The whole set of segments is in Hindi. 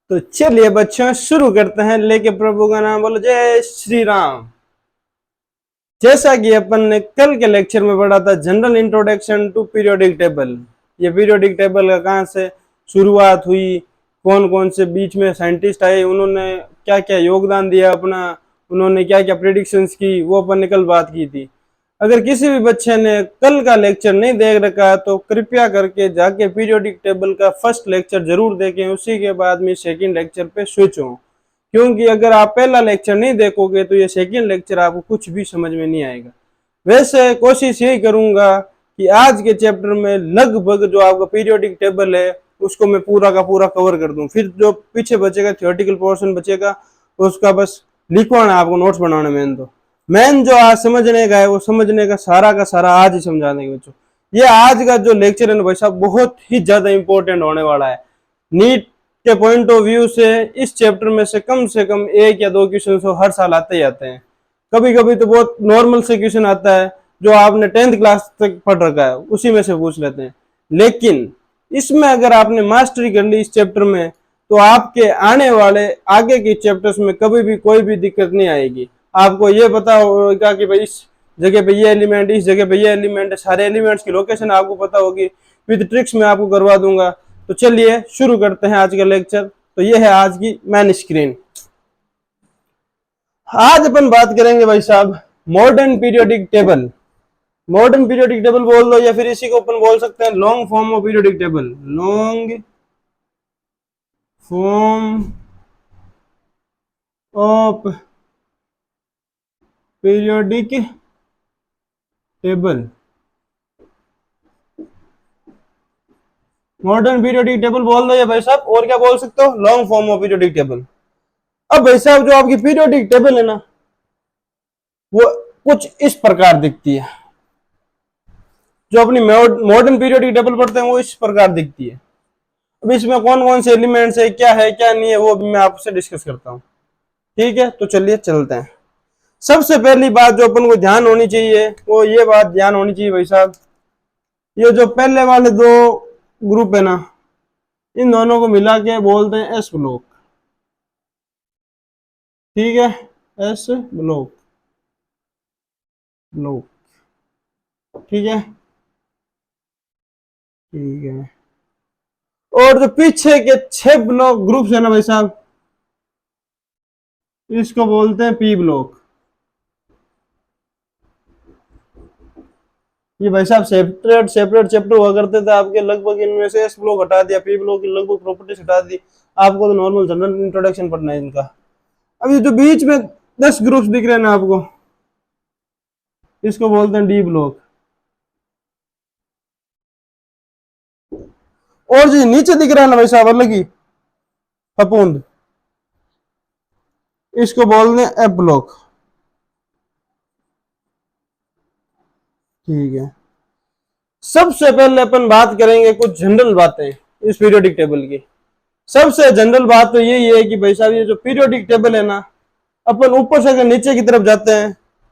तो चलिए बच्चों शुरू करते हैं। लेके प्रभु का नाम बोलो, जय श्री राम। जैसा कि अपन ने कल के लेक्चर में पढ़ा था, general introduction to periodic table. ये पीरियोडिक टेबल का कहाँ से शुरुआत हुई, कौन कौन से बीच में साइंटिस्ट आए, उन्होंने क्या क्या योगदान दिया अपना, उन्होंने क्या क्या प्रेडिक्शंस की, वो अपन ने कल बात की थी। अगर किसी भी बच्चे ने कल का लेक्चर नहीं देख रखा तो कृपया करके जाके पीरियोडिक टेबल का फर्स्ट लेक्चर जरूर देखें, उसी के बाद में सेकंड लेक्चर पे स्विच हो। क्योंकि अगर आप पहला लेक्चर नहीं देखोगे तो ये सेकंड लेक्चर आपको कुछ भी समझ में नहीं आएगा। वैसे कोशिश यही करूंगा कि आज के चैप्टर में लगभग जो आपका पीरियोडिक टेबल है उसको मैं पूरा का पूरा कवर कर दूं। फिर जो पीछे बचेगा थियोरेटिकल पोर्शन बचेगा, उसका बस लिखवाना है आपको, नोट्स बनाना। मेन जो आज समझने का है वो समझने का सारा आज ही समझा देंगे बच्चों। ये आज का जो लेक्चर है ना भाई साहब, बहुत ही ज्यादा इंपॉर्टेंट होने वाला है। नीट के पॉइंट ऑफ व्यू से इस चैप्टर में से कम एक या दो क्वेश्चन तो हर साल आते ही आते हैं। कभी कभी तो बहुत नॉर्मल से क्वेश्चन आता है जो आपने 10th क्लास तक पढ़ रखा है, उसी में से पूछ लेते हैं। लेकिन इसमें अगर आपने मास्टरी कर ली इस चैप्टर में, तो आपके आने वाले आगे के चैप्टर्स में कभी भी कोई भी दिक्कत नहीं आएगी। आपको ये पता होगा कि भाई इस जगह पे ये एलिमेंट, इस जगह पे ये एलिमेंट है, सारे एलिमेंट्स की लोकेशन आपको पता होगी। विद ट्रिक्स में आपको करवा दूंगा। तो चलिए शुरू करते हैं आज का लेक्चर। तो ये है आज की मेन स्क्रीन। आज अपन बात करेंगे भाई साहब modern periodic table. Modern periodic table बोल दो या फिर इसी को अपन बोल सकते हैं long form of periodic table. Long form of periodic table. Modern periodic table बोल दो या भाई साहब और क्या बोल सकते हो, long form of periodic table. अब भाई साहब जो आपकी पीरियोडिक टेबल है ना, वो कुछ इस प्रकार दिखती है। जो अपनी मॉडर्न पीरियोडिक टेबल पढ़ते हैं वो इस प्रकार दिखती है। अब इसमें कौन कौन से एलिमेंट्स है क्या नहीं है, वो भी मैं आपसे डिस्कस करता हूँ। ठीक है, तो चलिए चलते हैं। सबसे पहली बात जो अपन को ध्यान होनी चाहिए वो ये बात ध्यान होनी चाहिए भाई साहब, ये जो पहले वाले दो ग्रुप है ना, इन दोनों को मिला के बोलते हैं एस ब्लॉक। ठीक है, एस ब्लॉक, ब्लॉक। ठीक है, ठीक है। और जो पीछे के 6 ब्लॉक ग्रुप्स है ना भाई साहब, इसको बोलते हैं पी ब्लॉक। ये भाई साहब सेपरेट सेपरेट चैप्टर हुआ करते थे आपके। लगभग इनमें से एस ब्लॉक हटा दिया, पी ब्लॉक की लगभग प्रॉपर्टीज हटा दी। आपको तो नॉर्मल जनरल इंट्रोडक्शन पढ़ना है इनका। अब ये जो बीच में 10 ग्रुप्स दिख रहे हैं ना आपको, इसको बोलते हैं डी ब्लॉक। और जो नीचे दिख रहा है ना भाई साहब अलग ही फपूंद, इसको बोलते हैं एफ ब्लॉक। ठीक है, सबसे पहले अपन बात करेंगे कुछ जनरल बातें इस पीरियोडिक टेबल की। सबसे जनरल बात तो यही है कि भाई साहब ये जो पीरियोडिक टेबल है ना, अपन ऊपर से अगर नीचे की तरफ जाते हैं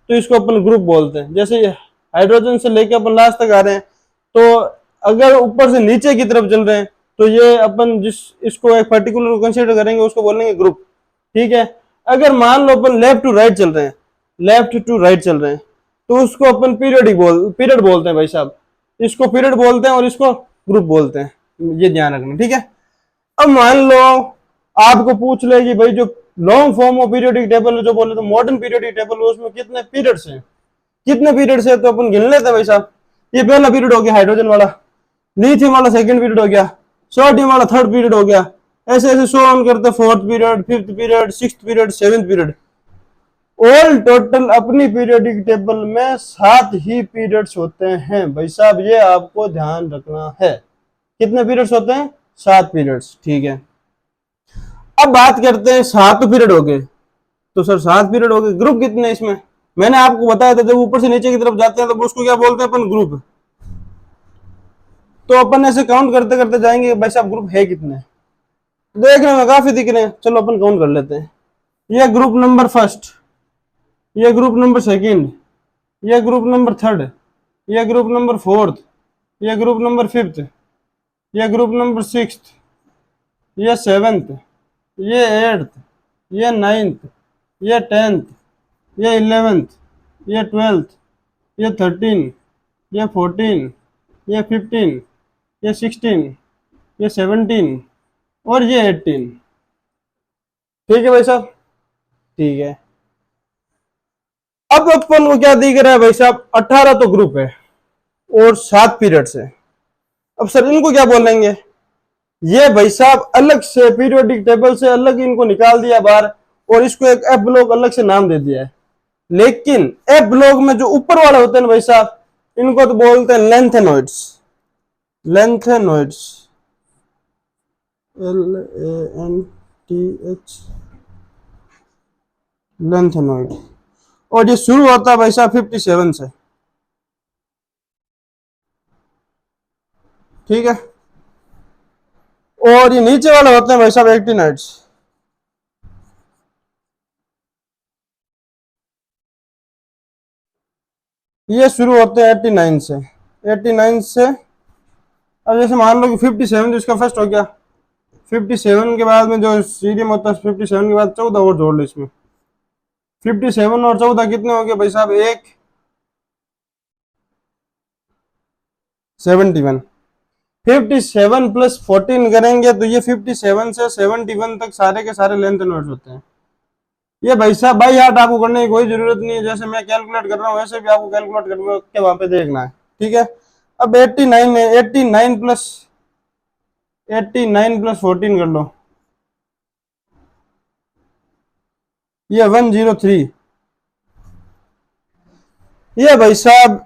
तो इसको अपन ग्रुप बोलते हैं। जैसे ये हाइड्रोजन से लेकर अपन लास्ट तक आ रहे हैं, तो अगर ऊपर से नीचे की तरफ चल रहे हैं तो ये अपन जिस इसको एक पर्टिकुलर कंसीडर करेंगे उसको बोलेंगे ग्रुप। ठीक है, अगर मान लो अपन लेफ्ट टू राइट चल रहे हैं, लेफ्ट टू राइट चल रहे हैं, तो उसको अपन पीरियड बोलते हैं भाई साहब। इसको पीरियड बोलते हैं और इसको ग्रुप बोलते हैं, ये ध्यान रखना। ठीक है, अब मान लो आपको पूछ ले कि भाई जो long form of periodic table जो बोले तो मॉडर्न पीरियोडिक टेबल, उसमें कितने पीरियड्स हैं, कितने पीरियड्स है, तो अपन गिन लेते हैं भाई साहब। ये पहला पीरियड हो गया हाइड्रोजन वाला, लिथियम वाला सेकंड पीरियड हो गया, सोडियम वाला थर्ड पीरियड हो गया, ऐसे ऐसे शो ऑन करते fourth period, fifth period, sixth period, seventh period. All total अपनी पीरियोडिक टेबल में 7 ही पीरियड्स होते हैं भाई साहब, ये आपको ध्यान रखना है। कितने पीरियड्स होते हैं? 7 पीरियड्स। ठीक है, अब बात करते हैं 7 पीरियड हो गए, तो सर 7 पीरियड हो गए, ग्रुप कितने इसमें? मैंने आपको बताया था जब ऊपर से नीचे की तरफ जाते हैं तो उसको क्या बोलते हैं अपन, ग्रुप। तो अपन ऐसे काउंट करते करते जाएंगे भाई साहब ग्रुप है कितने, देखने में काफी दिख रहे हैं, चलो अपन काउंट कर लेते हैं। ये ग्रुप नंबर फर्स्ट, ये ग्रुप नंबर सेकंड, ये ग्रुप नंबर थर्ड, ये ग्रुप नंबर फोर्थ, ये ग्रुप नंबर फिफ्थ, ये ग्रुप नंबर सिक्स्थ, ये सेवेंथ, ये 8th, ये 9th, ये 10th, ये 11th, ये 12th, ये 13, ये 14, ये 15, ये 16, ये 17 और ये 18। ठीक है भाई साहब, ठीक है। अब अपन को क्या दिख रहा है भाई साहब, 18 तो ग्रुप है और 7 पीरियड्स है। अब सर इनको क्या बोलेंगे? ये भाई साहब अलग से पीरियोडिक टेबल से अलग इनको निकाल दिया बाहर और इसको एक एफ ब्लॉक अलग से नाम दे दिया है। लेकिन एफ ब्लॉक में जो ऊपर वाले होते हैं भाई साहब, इनको तो बोलते हैं लेंथेनोइड्स। Lanthanoids, LANTH, lanthanoid. और ये शुरू होता है भाई साहब 57 से। ठीक है। और ये नीचे वाले होते हैं भाई साहब एक्टिनोइड्स। ये शुरू होते हैं 89 से। 89 से अब जैसे मान लो कि 57 जो इसका फर्स्ट हो गया, 57 के बाद में जो सीरियम होता है 57 के बाद 14 और जोड़ लो इसमें। 57 और 14 कितने हो गए भाई साहब? एक 71। 57 प्लस 14 करेंगे तो ये 57 से 71 तक सारे के सारे लेंथ नोट्स होते हैं। ये भाई साहब बाई हार्ट आपको करने की कोई जरूरत नहीं है, जैसे मैं कैलकुलेट कर रहा हूँ वैसे भी आपको कैलकुलेट करके वहां पे देखना है। ठीक है। अब 89 है, 89 प्लस 14 कर लो, ये 103। ये भाई साहब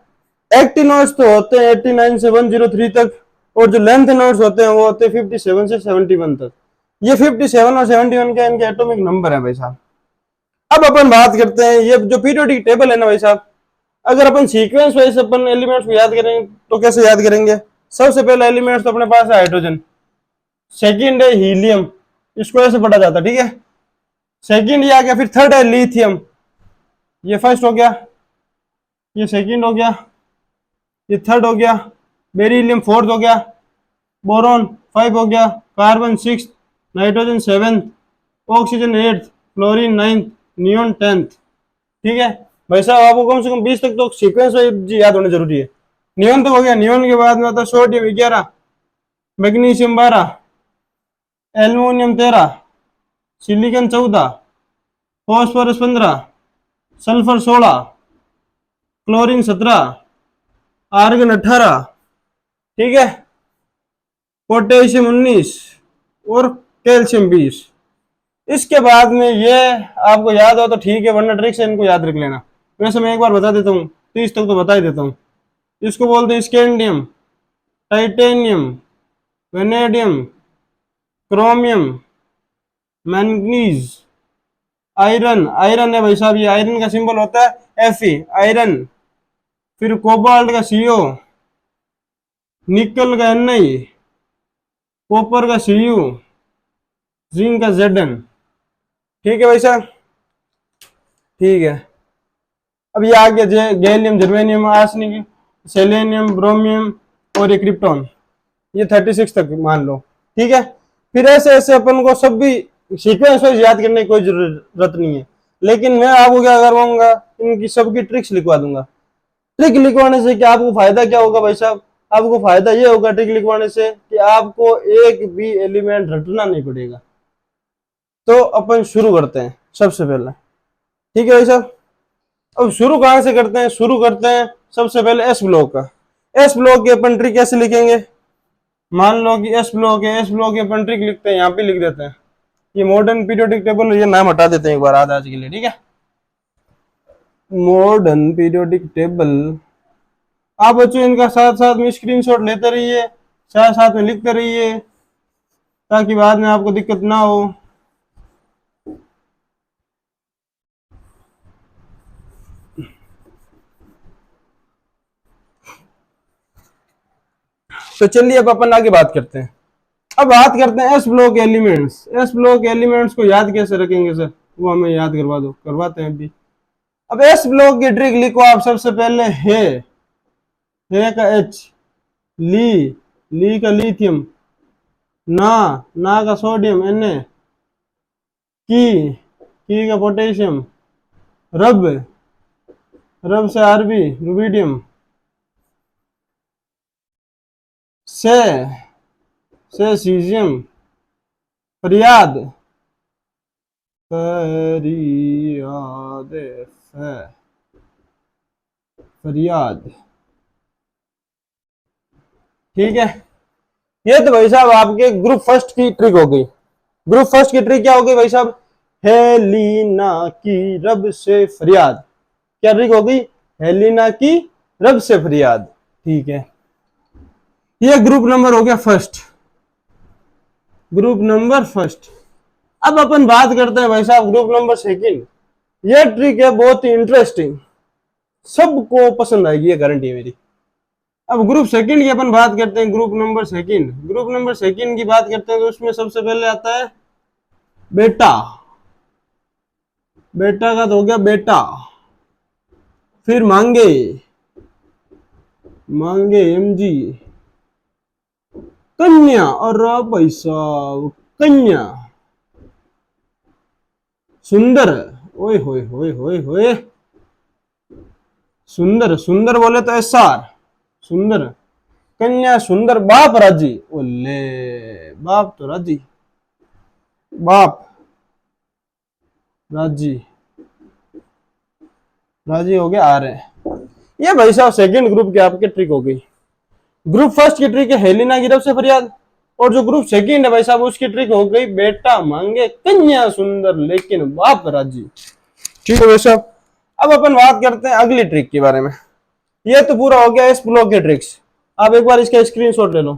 एक्टिनोइड्स तो होते हैं 89 से 103 तक, और जो लेंथ नोड्स होते हैं वो होते हैं 57 से 71 तक। ये 57 और 71 के इनके एटॉमिक नंबर है भाई साहब। अब अपन बात करते हैं ये जो पीरियोडिक टेबल है ना भाई साहब, अगर अपन सीक्वेंस वाइज अपन एलिमेंट्स को याद करेंगे तो कैसे याद करेंगे? सबसे पहला एलिमेंट्स तो अपने पास है हाइड्रोजन, सेकंड है हीलियम, इसको ऐसे पढ़ा जाता है। ठीक है, सेकंड ये आ गया, फिर थर्ड है लिथियम, ये फर्स्ट हो गया, ये सेकंड हो गया, ये थर्ड हो गया, बेरिलियम फोर्थ हो गया, बोरॉन 5 हो गया, carbon 6, nitrogen 7, oxygen 8, fluorine 9, neon 10। ठीक है भाई साहब, आपको कम से कम 20 तक तो सीक्वेंस याद होना जरूरी है। नियोन तक हो गया, नियोन के बाद में आता है sodium 11, magnesium 12, aluminium 13, silicon 14, phosphorus 15, sulphur 16, chlorine 17, argon 18। ठीक है, पोटेशियम 19 और कैल्शियम 20। इसके बाद में ये आपको याद हो तो ठीक है, वरना ट्रिक से इनको याद रख लेना। वैसे मैं एक बार बता देता हूँ, 30 तक तो बता ही देता हूँ। इसको बोलते हैं scandium, titanium, vanadium, chromium, manganese, iron. Iron है भाई साहब, ये आयरन का सिंबल होता है Fe, आयरन। फिर कोबाल्ट का CO, निकल का Na, कॉपर का Cu, जिंक का Zn। ठीक है भाई साहब, ठीक है। अब ये आ गया गैलियम, जर्मेनियम, आर्सेनिक, सेलेनियम, ब्रोमियम और ये क्रिप्टॉन, ये 36 तक मान लो। ठीक है, फिर ऐसे ऐसे अपन को सब भी सीक्वेंस वाइज याद करने की कोई जरूरत नहीं है, लेकिन मैं आपको क्या करवाऊंगा, इनकी सबकी ट्रिक्स लिखवा दूंगा। ट्रिक लिखवाने से क्या आपको फायदा क्या होगा भाई साहब? आपको फायदा ये होगा ट्रिक लिखवाने से कि आपको एक भी एलिमेंट रटना नहीं पड़ेगा। तो अपन शुरू करते हैं सबसे पहले। ठीक है भाई साहब, अब शुरू कहां से करते हैं? शुरू करते हैं सबसे पहले एस ब्लॉक का। एस ब्लॉक की अपन ट्रिक कैसे लिखेंगे? मान लो कि एस ब्लॉक है, एस ब्लॉक की अपन ट्रिक लिखते हैं, यहाँ पे लिख देते हैं। ये मॉडर्न पीरियोडिक टेबल, ये नाम हटा देते हैं एक बार आज के लिए। ठीक है, मॉडर्न पीरियोडिक टेबल। आप बच्चों इनका साथ साथ में स्क्रीनशॉट लेते रहिए, साथ साथ में लिखते रहिए, ताकि बाद में आपको दिक्कत ना हो। तो चलिए अब अपन आगे बात करते हैं। अब बात करते हैं S block elements. S block elements को याद कैसे रखेंगे सर? वो हमें याद करवा दो, करवाते हैं अभी। अब एस ब्लॉक की ट्रिक लिखो आप सबसे पहले। है का H, ली का लिथियम, ना का सोडियम Na, की का पोटेशियम, रब, रब से आरबी रुबिडियम, से सीजियम, फरियाद, फरियाद, फरियाद। ठीक है, ये तो भाई साहब आपके ग्रुप फर्स्ट की ट्रिक हो गई। ग्रुप फर्स्ट की ट्रिक क्या हो गई भाई साहब? हेलिना की रब से फरियाद। क्या ट्रिक हो गई? हेलिना की रब से फरियाद। ठीक है, ये ग्रुप नंबर हो गया फर्स्ट, ग्रुप नंबर फर्स्ट। अब अपन बात करते हैं भाई साहब ग्रुप नंबर सेकंड। ये ट्रिक है बहुत ही इंटरेस्टिंग, सबको पसंद आएगी, ये गारंटी है मेरी। अब ग्रुप सेकंड की अपन बात करते हैं, group number second. Group number second की बात करते हैं तो उसमें सबसे पहले आता है बेटा। बेटा का तो हो गया बेटा, फिर मांगे, मांगे एमजी, कन्या, और भाई साहब कन्या, सुंदर, ओए होए होए होए होए, सुंदर, सुंदर बोले तो एसआर, सुंदर, कन्या सुंदर, बाप राजी, ओले बाप तो राजी, बाप राजी, राजी हो गया आ रहे। ये भाई साहब सेकंड ग्रुप की आपकी ट्रिक हो गई। ग्रुप फर्स्ट की ट्रिक है हेलिना गिरफ्त से फरियाद, और जो ग्रुप सेकंड है भाई साहब उसकी ट्रिक हो गई बेटा मांगे कन्या सुंदर लेकिन बाप राजी। ठीक है भाई साहब, अब अपन बात करते हैं अगली ट्रिक के बारे में। ये तो पूरा हो गया इस ब्लॉक के ट्रिक्स, आप एक बार इसका स्क्रीनशॉट ले लो।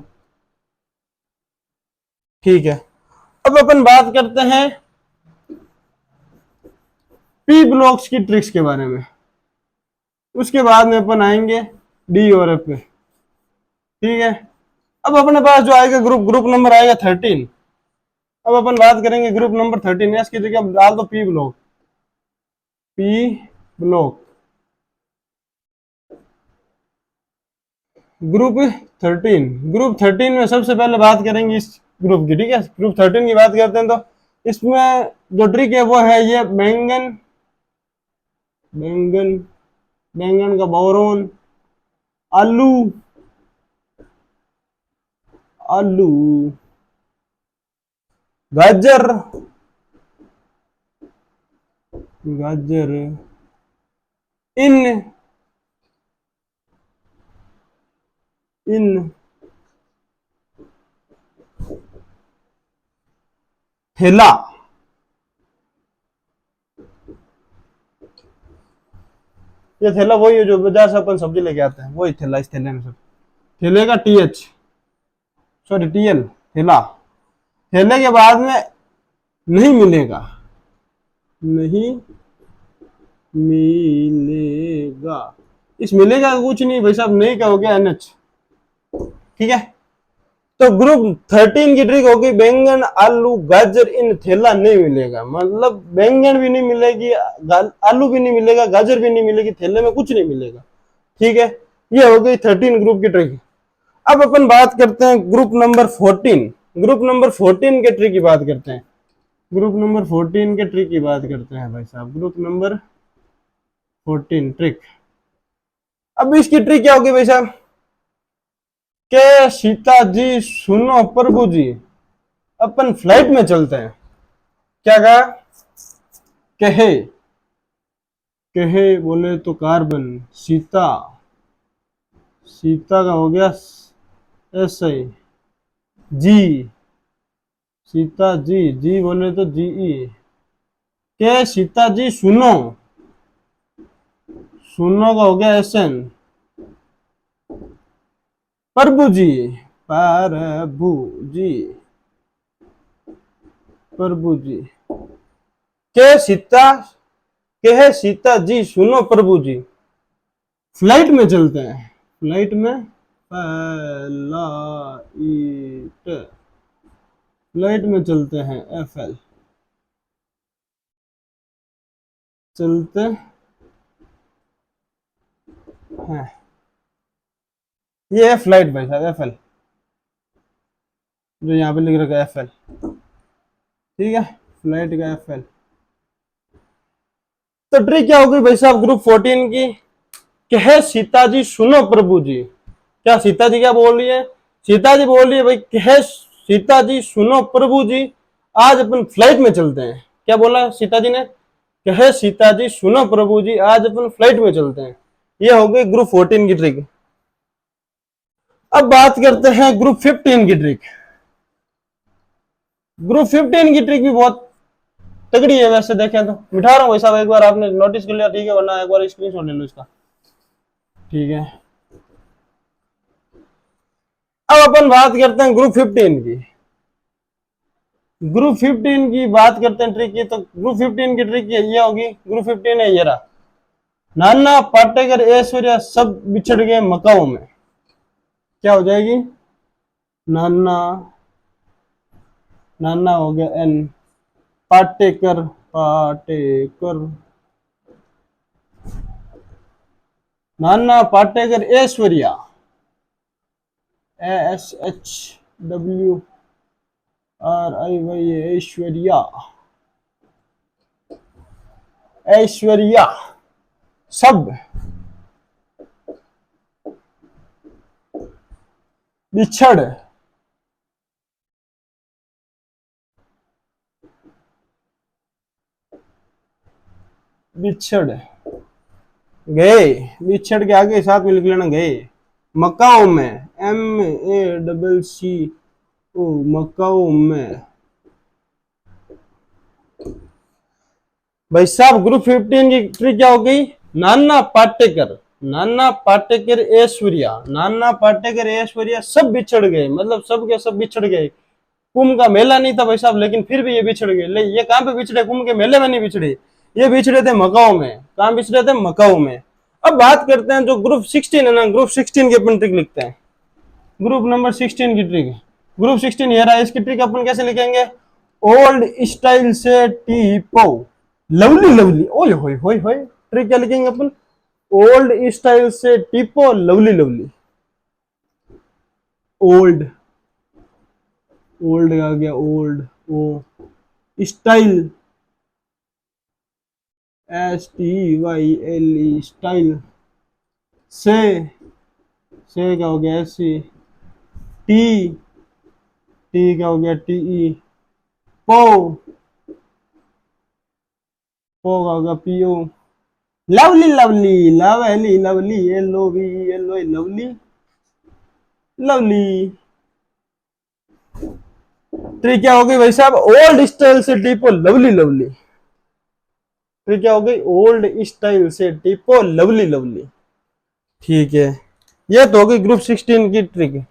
ठीक है, अब अपन बात करते हैं पी ब्लॉक्स की ट्रिक्स के बारे में, उसके बाद में अपन आएंगे डी और एफ पे। ठीक है, अब अपने पास जो आएगा ग्रुप, ग्रुप नंबर आएगा 13। अब अपन बात करेंगे ग्रुप नंबर 13, इसकी जगह डाल दो P block, P block, group 13। Group 13 में सबसे पहले बात करेंगे इस ग्रुप की। ठीक है, ग्रुप 13 की बात करते हैं तो इसमें जो ट्रिक है वो है ये बैंगन, बैंगन, बैंगन का बोरोन, आलू, आलू, गाजर, गाजर, इन, इन, थैला, ये थैला वही है जो बाजार से अपन सब्जी लेके आते हैं, वही थैला, इस थैले में सब, थैले का टीएच, सॉरी टीएल, थैला। थैले के बाद में नहीं मिलेगा, नहीं मिलेगा, इस मिलेगा कुछ नहीं भाई साहब, नहीं का हो गया एनएच। ठीक है, तो ग्रुप 13 की ट्रिक होगी बैंगन, आलू, गाजर, इन थैला नहीं मिलेगा, मतलब बैंगन भी नहीं मिलेगी, आलू भी नहीं मिलेगा, गाजर भी नहीं मिलेगी, थैले में कुछ नहीं मिलेगा। ठीक है, ये हो गई 13 ग्रुप की ट्रिक। अब अपन बात करते हैं ग्रुप नंबर 14। ग्रुप नंबर 14 के ट्रिक की बात करते हैं, ग्रुप नंबर 14 के ट्रिक की बात करते हैं भाई साहब, ग्रुप नंबर 14 ट्रिक। अब इसकी ट्रिक क्या होगी भाई साहब? के सीता जी सुनो प्रभु जी, अपन फ्लाइट में चलते हैं। क्या कहा? कहे, कहे बोले तो कार्बन, सीता, सीता का हो गया ऐसे, जी, सीता जी, जी बोले तो जीई, के सीता जी सुनो, सुनो का हो गया एसन, प्रभु जी, प्रभु जी, प्रभु जी, के सीता, के है सीता जी सुनो प्रभु जी, फ्लाइट में चलते हैं, फ्लाइट में, फ्लाइट, फ्लाइट में चलते हैं, एफएल, चलते हैं, ये है फ्लाइट भाई साहब, एफएल, जो यहाँ पे लिख रखा है एफएल। ठीक है, फ्लाइट का FL। तो ट्रिक क्या होगी भाई साहब ग्रुप 14 की, कहे सीता जी सुनो प्रभु जी। क्या सीता जी क्या बोल रही है? सीता जी बोल रही है भाई, कहे सीता जी सुनो प्रभु जी, आज अपन फ्लाइट में चलते हैं। क्या बोला सीता जी ने? कहे सीता जी सुनो प्रभु जी, आज अपन फ्लाइट में चलते हैं। ये हो गई ग्रुप 14 की ट्रिक। अब बात करते हैं ग्रुप 15 की ट्रिक। ग्रुप 15 की ट्रिक भी बहुत तगड़ी है वैसे देखें तो। बिठा रहा हूँ भाई साहब, एक बार आपने नोटिस कर लिया ठीक है, वरना एक बार स्क्रीनशॉट ले लो इसका। ठीक है, अब अपन बात करते हैं ग्रुप 15 की। ग्रुप 15 की बात करते हैं ट्रिक की, तो ग्रुप 15 की ट्रिक ये होगी। ग्रुप 15 है ये रहा, नाना पाटेकर ऐश्वर्या सब बिछड़ गए मकाओ में। क्या हो जाएगी? नाना, नाना हो गया N, पाटेकर, पाटेकर, नाना पाटेकर ऐश्वर्या, ASHWRIY, ऐश्वर्या, ऐश्वर्या सब बिछड़ बिछड़ गए, बिछड़ के आगे साथ में लिख लेना गए, मकाओ में, MACCO, मकाओ में। भाई साहब ग्रुप 15 की ट्रिक क्या हो गई? नाना पाटेकर, नाना पाटेकर ऐश्वर्या, नाना पाटेकर ऐश्वर्या सब बिछड़ गए, मतलब सब के सब बिछड़ गए। कुंभ का मेला नहीं था भाई साहब, लेकिन फिर भी ये बिछड़ गए। ले ये कहां पे बिछड़े? कुंभ के मेले में नहीं बिछड़े, ये बिछड़े थे मकाओ में। कहां बिछड़े थे? मकाओ में। अब बात करते हैं जो ग्रुप 16 है ना, ग्रुप 16 की अपन ट्रिक लिखते हैं। ग्रुप नंबर 16 की ट्रिक, ग्रुप 16 ये रहा। इसकी ट्रिक अपन कैसे लिखेंगे? ओल्ड स्टाइल से टीपो लवली लवली, ओए होए होए होए। ट्रिक क्या लिखेंगे अपन? ओल्ड स्टाइल से टीपो लवली लवली। ओल्ड, ओल्ड आ गया, ओल्ड, ओ स्टाइल, STYLE स्टाइल से क्या हो गया? SC, टी, टी क्या हो गया? TE, पो, पो का हो गया PO, lovely lovely, lovely lovely, LOVE lovely lovely. Trick क्या हो गई भाई साहब? ओल्ड स्टाइल से टीपो लवली लवली। ट्रिक क्या हो गई? ओल्ड स्टाइल से टीपो लवली लवली। ठीक है, ये तो हो गई ग्रुप 16 की ट्रिक।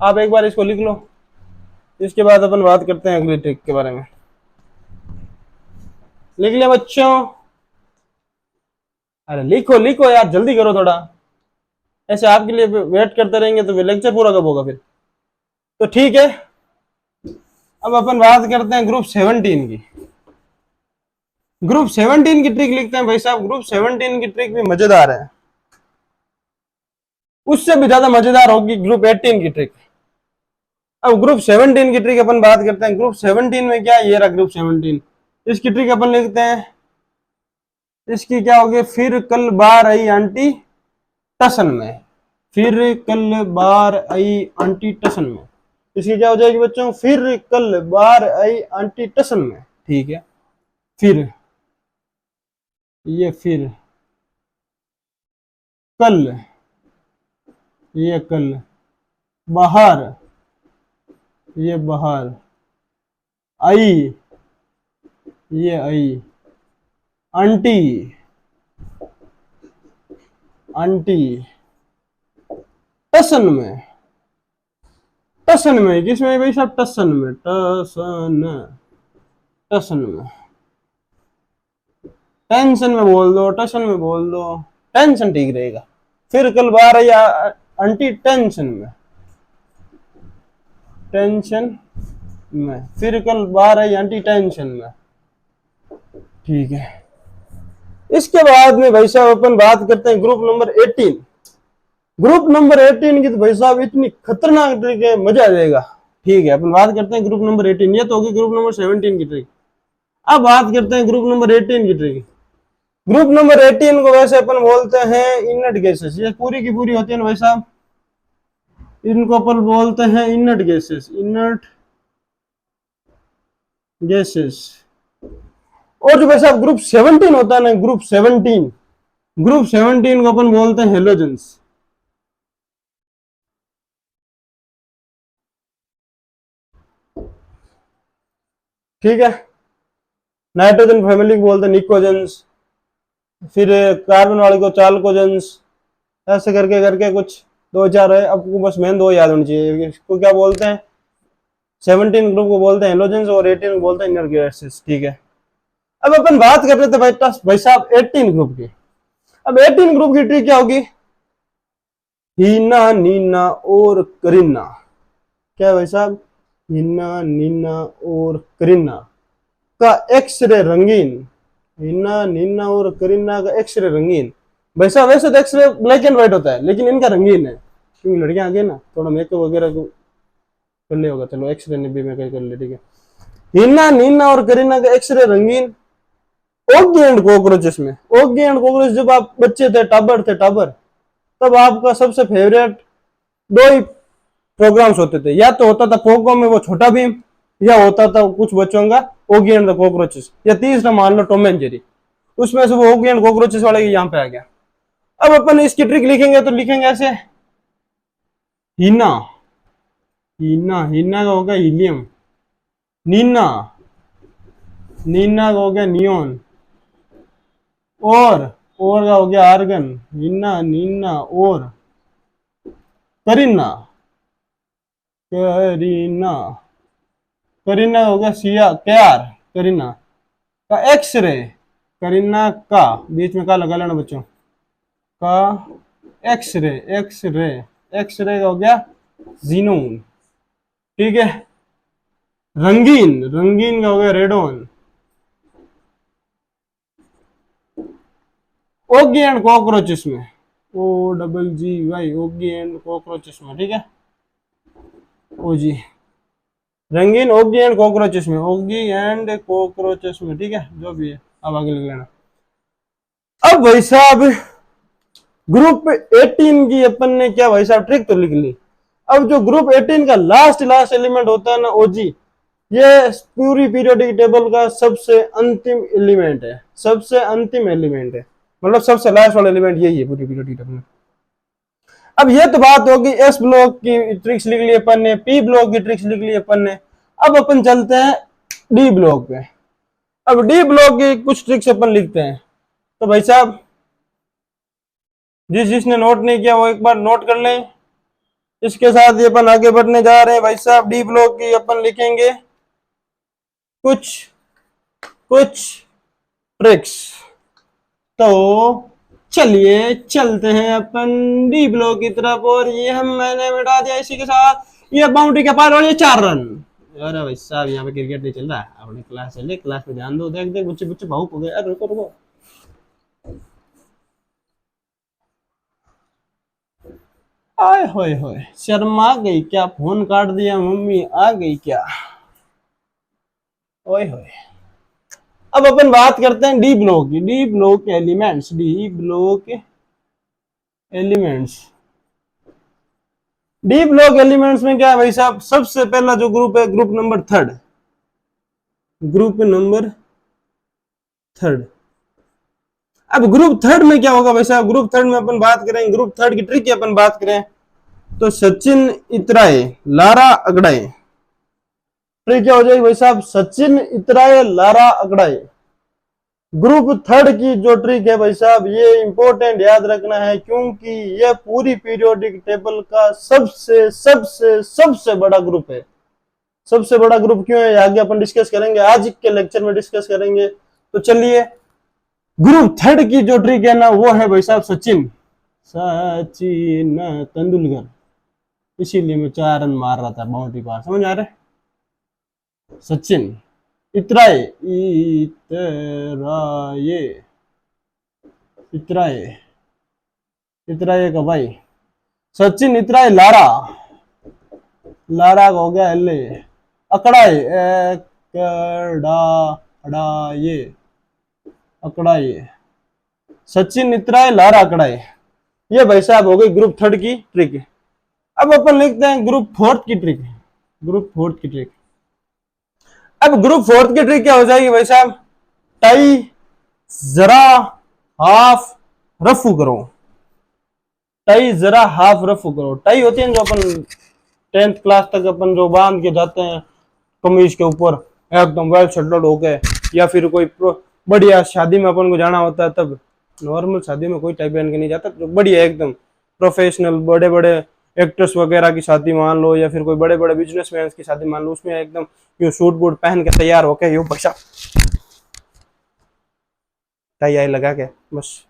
आप एक बार इसको लिख लो, इसके बाद अपन बात करते हैं अगली ट्रिक के बारे में। लिख लिया बच्चों? अरे लिखो लिखो यार, जल्दी करो थोड़ा, ऐसे आपके लिए वेट करते रहेंगे तो लेक्चर पूरा कब होगा फिर? तो ठीक है, अब अपन बात करते हैं ग्रुप 17 की। ग्रुप 17 की ट्रिक लिखते हैं भाई साहब। ग्रुप 17 की ट्रिक भी मजेदार है, उससे भी ज्यादा मजेदार होगी ग्रुप 18 की ट्रिक। अब ग्रुप 17 की ट्रिक अपन बात करते हैं। ग्रुप 17 में क्या, ये रहा ग्रुप 17। इसकी ट्रिक अपन लिखते हैं, इसकी क्या होगी? फिर कल बार आई आंटी टसन में, फिर कल बार आई आंटी टसन में। इसकी क्या हो जाएगी बच्चों? फिर कल बार आई आंटी टसन में। ठीक है, फिर, ये फिर, कल, ये कल, बाहर, ये बाहर, आई, ये आई, आंटी, आंटी टसन में, टसन में किसमें भाई साहब? टसन में, टसन, टसन में। टेंशन में बोल दो, टसन में बोल दो, टेंशन ठीक रहेगा। फिर कल बार आई आंटी टेंशन में, टेंशन में, फिर कल बार आई आंटी टेंशन में। ठीक है, इसके बाद में भाई साहब अपन बात करते हैं ग्रुप नंबर 18। ग्रुप नंबर 18 की तो भाई साहब इतनी खतरनाक ट्रिक है, मजा आ जाएगा। ठीक है, अपन बात करते हैं ग्रुप नंबर 18। ये तो होगी ग्रुप नंबर 17 की ट्रिक। अब बात करते हैं ग्रुप नंबर 18 की ट्रिक। ग्रुप नंबर 18 को वैसे अपन बोलते हैं इनर्ट गैसेस, ये पूरी की पूरी होती है ना भाई साहब, इनको अपन बोलते हैं इनर्ट गैसेस, इनर्ट गैसेस। और जो भाई साहब ग्रुप 17 होता है ना, ग्रुप 17, ग्रुप 17 को अपन बोलते हैं हेलोजेंस। ठीक है, नाइट्रोजन फैमिली को बोलते हैं निकोजेंस, फिर कार्बन वाले को चालकोजेंस, ऐसे करके करके कुछ दो चार है, आपको बस मेन दो याद होनी चाहिए। इसको क्या बोलते हैं, 17 ग्रुप को बोलते हैं हेलोजेंस और 18 को बोलते हैं इनर गैसेस। ठीक है, अब अपन बात कर रहे थे भाई साहब 18 ग्रुप की। अब 18 ग्रुप की ट्रिक क्या होगी, हीना नीना और करीना। क्या भाई साहब, हीना नीना और करीना का एक्सरे रंगीन, हीना नीना और करीना का एक्सरे रंगीन। भाई साहब वैसे तो एक्सरे ब्लैक एंड व्हाइट होता है, लेकिन इनका रंगीन है, क्योंकि लड़कियां आगे ना थोड़ा मेकअप वगैरह कर लिया होगा, चलो एक्सरे ने भी मेकअप कर लिया। ठीक है, हीना नीना और करीना का एक्सरे रंगीन। ओगी एंड कॉकरोचेस में, ओगी एंड कॉकरोच जब आप बच्चे थे, टाबर, तब आपका सबसे फेवरेट दो ही प्रोग्राम्स होते थे, या तो होता था पोगो में वो छोटा भीम, या होता था कुछ बच्चों का ओगी एंड द कॉकरोचेस, या तीसरा मान लो टॉम एंड जेरी। उसमें से वो ओगी एंड कॉकरोचेस वाले यहाँ पे आ गया। अब अपन इसकी ट्रिक लिखेंगे तो लिखेंगे ऐसे, हीना, हीना, हीना का होगा हीलियम, नीना, नीना का हो गया नियोन, और का हो गया आर्गन, हीना नीना और करीना, करीना, करीना हो गया सिया कैर, करीना का एक्सरे, करीना का बीच में का लगा लेना बच्चों, का एक्सरे, एक्सरे, एक्सरे का हो गया जीनोन। ठीक है, रंगीन, रंगीन का हो गया रेडोन। ओगी एंड कॉकरोचेस में, O double G Y, Oggy and cockroaches में। ठीक है, ओ जी, रंगीन ओगी एंड कॉकरोचेस में, ओगी एंड कॉकरोचेस में। ठीक है, जो भी है अब आगे लिख लेना। अब भाई साहब ग्रुप 18 की अपन ने क्या भाई साहब ट्रिक तो लिख ली। अब जो ग्रुप 18 का लास्ट एलिमेंट होता है ना ओजी, ये पूरी पीरियोडिक टेबल का सबसे अंतिम एलिमेंट है, सबसे अंतिम एलिमेंट है, मतलब सबसे लास्ट वाला एलिमेंट यही है पूरी पीरियोडिक टेबल में। अब ये तो बात होगी एस ब्लॉक की ट्रिक्स लिख ली अपन ने, पी ब्लॉक की ट्रिक्स लिख ली अपन ने। अब अपन चलते हैं डी ब्लॉक पे। अब डी ब्लॉक की कुछ ट्रिक्स अपन लिखते हैं, तो भाई साहब जिसने नोट नहीं किया वो एक बार नोट कर लें। इसके साथ ये अपन आगे बढ़ने जा रहे हैं भाई साहब। डी ब्लॉक की अपन लिखेंगे कुछ कुछ ट्रिक्स। तो चलिए चलते हैं अपन डी ब्लॉक की तरफ, और ये हम मैंने मिटा दिया इसी के साथ, ये बाउंड्री के पार और ये 4 रन। अरे भाई साहब यहाँ पे क्रिकेट नहीं चल रहा है, अपनी क्लास चले, क्लास पे ध्यान दो। देख देख बच्चे बच्चे भावुक हो गए। अरे रुको रुको, आए होए होए, शर्मा गई क्या, फोन काट दिया, मम्मी आ गई क्या, ओए होए। अब अपन बात करते हैं डी ब्लॉक की, D block elements, D block elements. D block elements में क्या है भाई साहब, सबसे पहला जो ग्रुप है group number third, group number third. अब ग्रुप थर्ड में क्या होगा भाई साहब, ग्रुप थर्ड में अपन बात करें, ग्रुप थर्ड की ट्रिक की अपन बात करें तो सचिन इतराए लारा अगड़ाए। ट्रिक क्या हो जाएगी भाई साहब, सचिन इतराए लारा अगड़ाए। ग्रुप थर्ड की जो ट्रिक है भाई साहब, ये इंपॉर्टेंट याद रखना है, क्योंकि ये पूरी पीरियोडिक टेबल का सबसे सबसे सबसे बड़ा ग्रुप है। सबसे बड़ा ग्रुप क्यों है, आगे अपन डिस्कस करेंगे, आज के लेक्चर में डिस्कस करेंगे। तो चलिए, ग्रुप थर्ड की जो ट्रिक है ना वो है भाई साहब सचिन, सचिन तेंदुलकर। इसीलिए मैं 4 रन मार रहा था बाउंड्री पार, समझ आ रहा है। सचिन इतराए, इतराए, इतराए, इतराए का भाई सचिन इतराए लारा, लारा का हो गया एल, अकड़ाए, एकड़ा अड़ाए, अकड़ाए, सचिन इतराए लारा अकड़ाए। ये भाई साहब हो गई ग्रुप थर्ड की ट्रिक। अब अपन लिखते हैं ग्रुप फोर्थ की ट्रिक। ग्रुप फोर्थ की ट्रिक। अब ग्रुप फोर्थ की ट्रिक क्या हो जाएगी भाई साहब? टाई जरा हाफ रफू करो। टाई जरा हाफ रफू करो। टाई होती है जो अपन 10th क्लास तक अपन जो बांध के जाते हैं कमीज के ऊपर एकदम वेल सेटल्ड होके, या फिर कोई बढ़िया शादी में अपन को जाना होता है तब। नॉर्मल शादी में कोई टाई पहन के नहीं जाता, तो बढ़िया एकदम प्रोफेशनल बड़े बड़े एक्टर्स वगैरह की शादी मान लो, या फिर कोई बड़े बड़े बिजनेसमैन की शादी मान लो, उसमें एकदम यूं सूट बूट पहन के तैयार होके यूं बसा टाई आई लगा के बस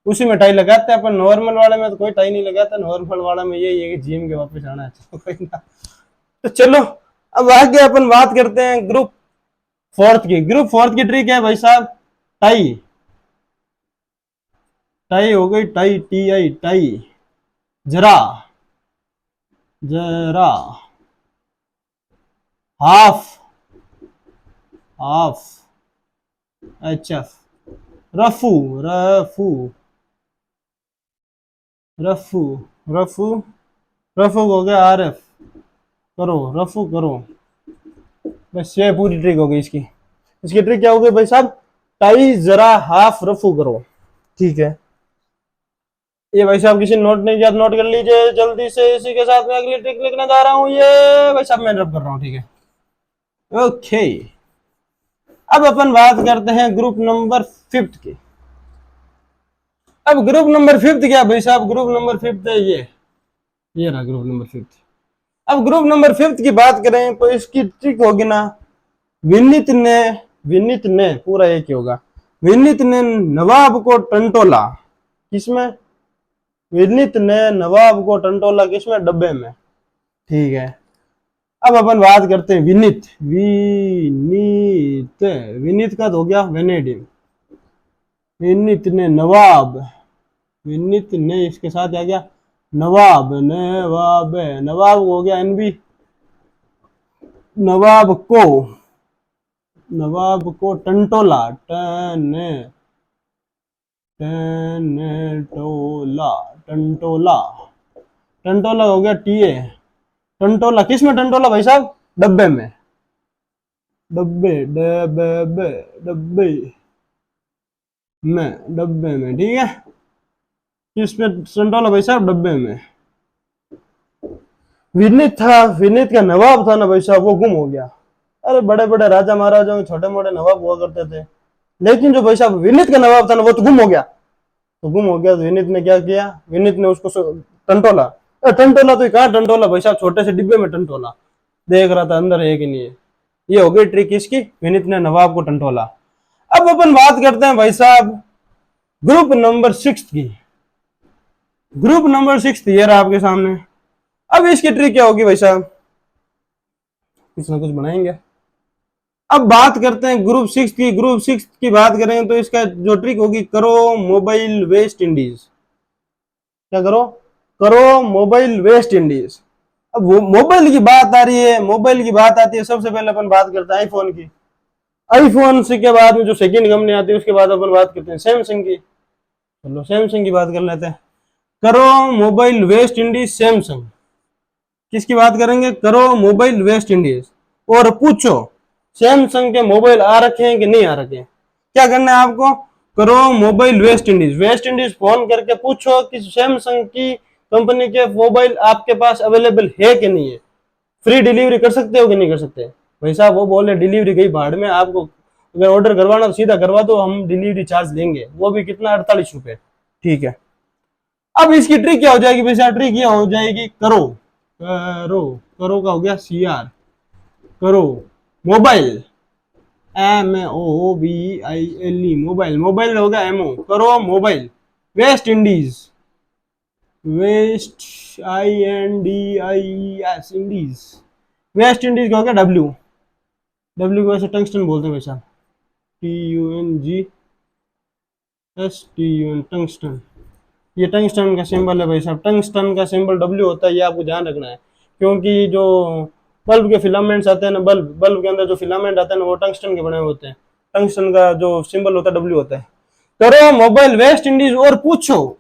उसी में टाई लगाते हैं अपन। नॉर्मल वाले में तो कोई टाई नहीं लगाता। नॉर्मल वाला में यही है कि जिम के वापस आना है, चलो कोई ना। तो चलो अब आगे अपन बात करते हैं ग्रुप फोर्थ की। ग्रुप फोर्थ की ट्रिक है भाई साहब टाई। टाई हो गई, टाई टी आई टाई। जरा, जरा हाफ, हाफ अच्छा रफू, रफू, रफू, रफू, रफू हो गया आर एफ। करो रफू करो। बस ये पूरी ट्रिक हो गई इसकी। इसकी ट्रिक क्या हो गई भाई साहब? टाई जरा हाफ रफू करो। ठीक है, ये भाई साहब किसी नोट नहीं किया तो नोट कर लीजिए जल्दी से। इसी के साथ मैं अगली ट्रिक लिखने जा रहा हूँ। ये भाई साहब मैं रब कर रहा हूँ, ठीक है। ओके, अब अपन बात करते हैं ग्रुप नंबर फिफ्थ की। अब ग्रुप नंबर फिफ्थ क्या भाई साहब? ग्रुप नंबर फिफ्थ है ये रहा ग्रुप नंबर फिफ्थ। अब ग्रुप नंबर फिफ्थ की बात करें तो इसकी ट्रिक होगी ना, विनीत ने, विनीत ने पूरा एक ही होगा, विनीत ने नवाब को टंटोला। किसमें? विनीत ने नवाब को टंटोला किसमें? डब्बे में। ठीक है, अब अपन बात करते हैं विनीत। विनीत, विनीत का तो हो गया वेनेडिन। विनीत ने नवाब, विनीत ने इसके साथ आ गया नवाब, नवाब, नवाब हो गया एनबी। नवाब को, नवाब को टंटोला, टनटोला, टंटोला, टंटोला हो गया टीए। टंटोला किसमें? टंटोला भाई साहब डब्बे में। डब्बे, डब्बे, डब्बे में, डब्बे में। ठीक है, किसमें टंटोला भाई साहब? डब्बे में। विनीत था, विनीत का नवाब था ना भाई साहब, वो गुम हो गया। अरे बड़े बड़े राजा महाराजाओं के छोटे मोटे नवाब हुआ करते थे, लेकिन जो भाई साहब विनीत का नवाब था ना वो तो गुम हो गया। तो गुम हो गया तो विनीत ने क्या किया? विनीत ने उसको टंटोला। टंटोला तो कहाँ टंटोला भाई साहब, छोटे से डिब्बे में टंटोला, देख रहा था अंदर है कि नहीं है। ये हो गई ट्रिक इसकी, विनीत ने नवाब को टंटोला। अब अपन बात करते हैं भाई साहब ग्रुप नंबर सिक्स की। ग्रुप नंबर सिक्स ये रहा आपके सामने। अब इसकी ट्रिक क्या होगी भाई साहब? कुछ ना कुछ बनाएंगे। अब बात करते हैं ग्रुप सिक्स की। ग्रुप सिक्स की बात करें तो इसका जो ट्रिक होगी, करो मोबाइल वेस्ट इंडीज। क्या करो? करो मोबाइल वेस्ट इंडीज। अब वो मोबाइल की बात आ रही है, मोबाइल की बात आती है, सबसे पहले अपन बात करते हैं आईफोन की। आईफोन से के बाद में जो सेकंड कंपनी आती है उसके बाद अपन बात करते हैं सैमसंग की। चलो सैमसंग की बात कर लेते हैं। करो मोबाइल वेस्ट इंडीज सैमसंग। किसकी बात करेंगे? करो मोबाइल वेस्ट इंडीज और पूछो सैमसंग के मोबाइल आ रखे हैं कि नहीं आ रखे हैं। क्या करना है आपको? करो mobile West Indies. West Indies phone करके पूछो कि सैमसंग की कंपनी के मोबाइल आपके पास अवेलेबल है कि नहीं है, फ्री डिलीवरी कर सकते हो कि नहीं कर सकते। भाई साहब वो बोले डिलीवरी गई भाड़ में, आपको अगर ऑर्डर करवाना तो सीधा करवा दो, हम डिलीवरी चार्ज लेंगे, वो भी कितना? 48 रुपए। ठीक है, अब इसकी ट्रिक क्या हो जाएगी भाई साहब? ट्रिक ये हो जाएगी करो, करो, करो का हो गया सीआर, करो mobile, M O B I L E, mobile, mobile हो गया एमओ, करो mobile West Indies, West I N D I S Indies, West Indies का हो गया डब्ल्यू, डब्ल्यू को ऐसे टंगस्टन बोलते हैं भाई साहब, T U N G S T U N, tungsten. ये टंगस्टन का सिंबल है भाई साहब, टंगस्टन का सिंबल डब्ल्यू होता है, ये आपको ध्यान रखना है। क्योंकि जो बल्ब के फिलामेंट्स आते हैं ना, बल्ब के अंदर जो फिलामेंट आते हैं ना वो टंगस्टन के बने हुए होते हैं। टंगस्टन का जो सिंबल होता है डब्ल्यू होता है। करो मोबाइल वेस्ट इंडीज और पूछो,